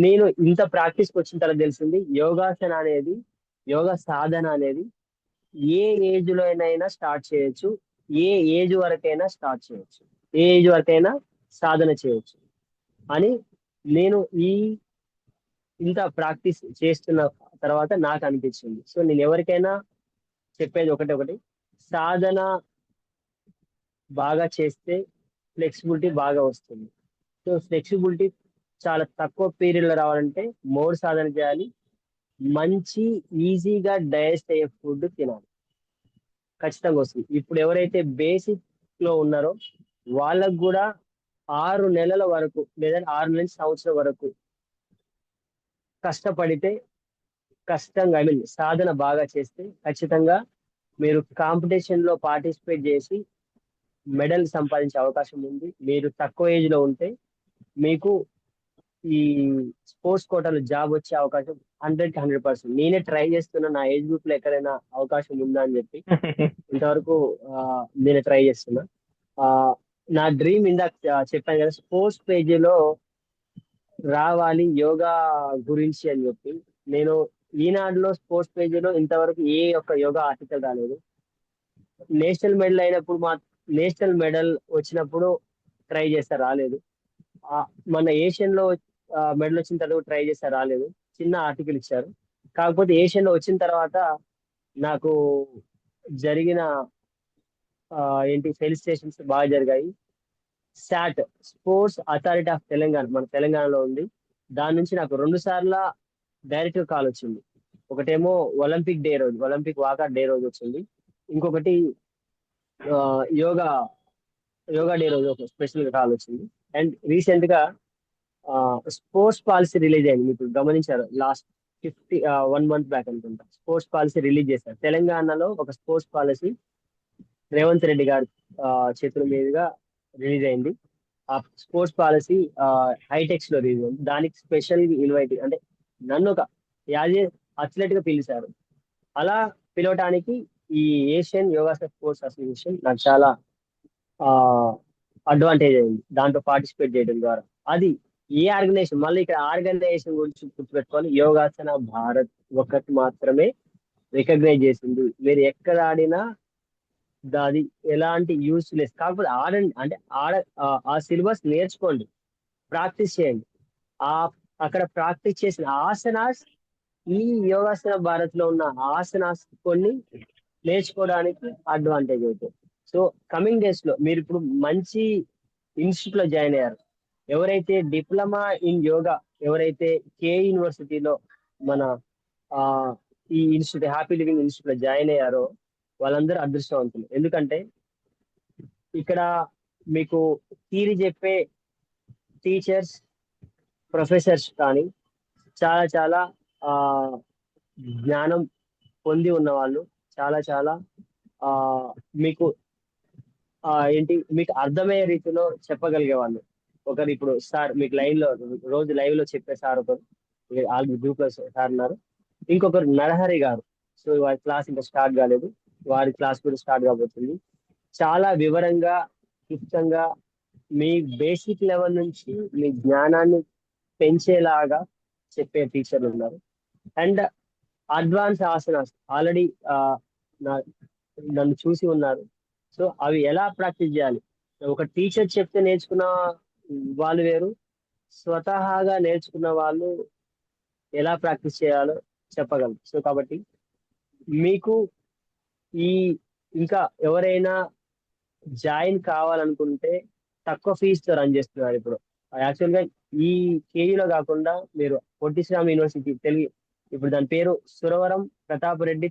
Speaker 1: నేను ఇంత ప్రాక్టీస్కి వచ్చిన తర్వాత తెలిసింది, యోగాసన అనేది, యోగా సాధన అనేది ఏ ఏజ్ లో అయినా స్టార్ట్ చేయొచ్చు, ఏ ఏజ్ వరకైనా స్టార్ట్ చేయొచ్చు, ఏ ఏజ్ వరకైనా సాధన చేయొచ్చు అని నేను ఇంత ప్రాక్టీస్ చేస్తున్న తర్వాత నాకు అనిపించింది. సో నేను ఎవరికైనా చెప్పేది ఒకటి, సాధన బాగా చేస్తే ఫ్లెక్సిబిలిటీ బాగా వస్తుంది. సో ఫ్లెక్సిబిలిటీ చాలా తక్కువ పీరియడ్ లో రావాలంటే మోర్ సాధన చేయాలి, మంచి ఈజీగా డైజెస్ట్ అయ్యే ఫుడ్ తినాలి, ఖచ్చితంగా వస్తుంది. ఇప్పుడు ఎవరైతే బేసిక్ లో ఉన్నారో వాళ్ళకు కూడా 6 నెలల వరకు లేదా 6 నెలల సంవత్సరం వరకు కష్టపడితే, కష్టంగా ఐ మీన్ సాధన బాగా చేస్తే ఖచ్చితంగా మీరు కాంపిటీషన్ లో పార్టిసిపేట్ చేసి మెడల్ సంపాదించే అవకాశం ఉంది. మీరు తక్కువ ఏజ్ లో ఉంటే మీకు ఈ స్పోర్ట్స్ కోటాలో జాబ్ వచ్చే అవకాశం 100% నేనే ట్రై చేస్తున్నా, నా ఏజ్ గ్రూప్ లో ఎక్కడైనా అవకాశం ఉందా అని చెప్పి ఇంతవరకు నేను ట్రై చేస్తున్నా. ఆ, నా డ్రీమ్ ఇందాక చెప్పాను కదా, స్పోర్ట్స్ పేజీలో రావాలి యోగా గురించి అని చెప్పి. నేను ఈనాడులో స్పోర్ట్స్ పేజీలో ఇంతవరకు ఏ ఒక్క యోగా ఆర్టికల్ రాలేదు. నేషనల్ మెడల్ అయినప్పుడు నేషనల్ మెడల్ వచ్చినప్పుడు ట్రై చేస్తా, రాలేదు. ఆ, మన ఏషియన్ లో మెడల్ వచ్చిన తర్వాత ట్రై చేస్తా, రాలేదు. చిన్న ఆర్టికల్ ఇచ్చారు. కాకపోతే ఏషియన్ లో వచ్చిన తర్వాత నాకు జరిగిన ఆ, ఏంటి ఫెలిసిటేషన్స్ బాగా జరిగాయి. SAT, sports authority of Telangana, మన తెలంగాణలో ఉంది. దాని నుంచి నాకు 2 సార్లు డైరెక్ట్ కాల్ వచ్చింది. ఒకటేమో ఒలింపిక్ డే రోజు, ఒలింపిక్ వాకర్ డే రోజు వచ్చింది. ఇంకొకటి ఆ, యోగా యోగా డే రోజు ఒక స్పెషల్ కాల్ వచ్చింది. అండ్ రీసెంట్ గా స్పోర్ట్స్ పాలసీ రిలీజ్ అయింది, మీకు గమనించారు, లాస్ట్ 1 మంత్ బ్యాక్ అనుకుంటా. స్పోర్ట్స్ పాలసీ రిలీజ్ చేశారు తెలంగాణలో. ఒక స్పోర్ట్స్ పాలసీ రేవంత్ రెడ్డి గారి చేతుల మీదుగా రిలీజ్ అయింది. ఆ స్పోర్ట్స్ పాలసీ హైటెక్స్ లో రిలీజ్ అయింది. దానికి స్పెషల్ ఇన్వైట్ అంటే నన్ను ఒక యాజ్ ఏ అథ్లెట్ గా పిలిచారు. అలా పిలవటానికి ఈ ఏషియన్ యోగాసన స్పోర్ట్స్ అసోసియేషన్ నాకు చాలా అడ్వాంటేజ్ అయింది దాంట్లో పార్టిసిపేట్ చేయడం ద్వారా. అది ఏ ఆర్గనైజేషన్, మళ్ళీ ఇక్కడ ఆర్గనైజేషన్ గురించి గుర్తుపెట్టుకోవాలి, యోగాసన భారత్ ఒకటి మాత్రమే రికగ్నైజ్ చేసింది. మీరు ఎక్కడ ఆడినా అది ఎలాంటి యూస్లెస్. కాకపోతే ఆడండి అంటే ఆ సిలబస్ నేర్చుకోండి, ప్రాక్టీస్ చేయండి. ఆ అక్కడ ప్రాక్టీస్ చేసిన ఆసనాస్ ఈ యోగాసన భారత్ లో ఉన్న ఆసనాస్ కొన్ని నేర్చుకోవడానికి అడ్వాంటేజ్ అవుతుంది. సో కమింగ్ డేస్ లో మీరు ఇప్పుడు మంచి ఇన్స్టిట్యూట్ లో జాయిన్ అయ్యారు. ఎవరైతే డిప్లొమా ఇన్ యోగా, ఎవరైతే కే యూనివర్సిటీలో మన ఆ ఈ ఇన్స్టిట్యూట్ హ్యాపీ లివింగ్ ఇన్స్టిట్యూట్ లో జాయిన్ అయ్యారో వాళ్ళందరూ అదృష్టవంతులు. ఎందుకంటే ఇక్కడ మీకు థియరీ చెప్పే టీచర్స్, ప్రొఫెసర్స్ కానీ చాలా చాలా ఆ జ్ఞానం పొంది ఉన్న వాళ్ళు, చాలా చాలా ఆ మీకు ఏంటి మీకు అర్థమయ్యే రీతిలో చెప్పగలిగే వాళ్ళు. ఒకరు ఇప్పుడు సార్ మీకు లైవ్ లో రోజు లైవ్ లో చెప్పే సార్ ఒకరు, ఆల్రెడీ గ్రూప్ లో సార్ ఉన్నారు. ఇంకొకరు నరహరి గారు. సో వారి క్లాస్ ఇంకా స్టార్ట్ కాలేదు, వారి క్లాస్ కూడా స్టార్ట్ కాబోతుంది. చాలా వివరంగా, క్లుప్తంగా మీ బేసిక్ లెవెల్ నుంచి మీ జ్ఞానాన్ని పెంచేలాగా చెప్పే టీచర్లు ఉన్నారు. అండ్ అడ్వాన్స్ ఆసనాస్ ఆల్రెడీ నన్ను చూసి ఉన్నారు. సో అవి ఎలా ప్రాక్టీస్ చేయాలి, ఒక టీచర్ చెప్తే నేర్చుకున్న వాళ్ళు వేరు, స్వతహాగా నేర్చుకున్న వాళ్ళు ఎలా ప్రాక్టీస్ చేయాలో చెప్పగలరు. సో కాబట్టి మీకు ఈ ఇంకా ఎవరైనా జాయిన్ కావాలనుకుంటే తక్కువ ఫీజుతో రన్ చేస్తున్నారు ఇప్పుడు. యాక్చువల్గా ఈ కేజీలో కాకుండా మీరు పొట్టి శ్రీరామ్ యూనివర్సిటీ తెలుగు, ఇప్పుడు దాని పేరు సురవరం ప్రతాప్ రెడ్డి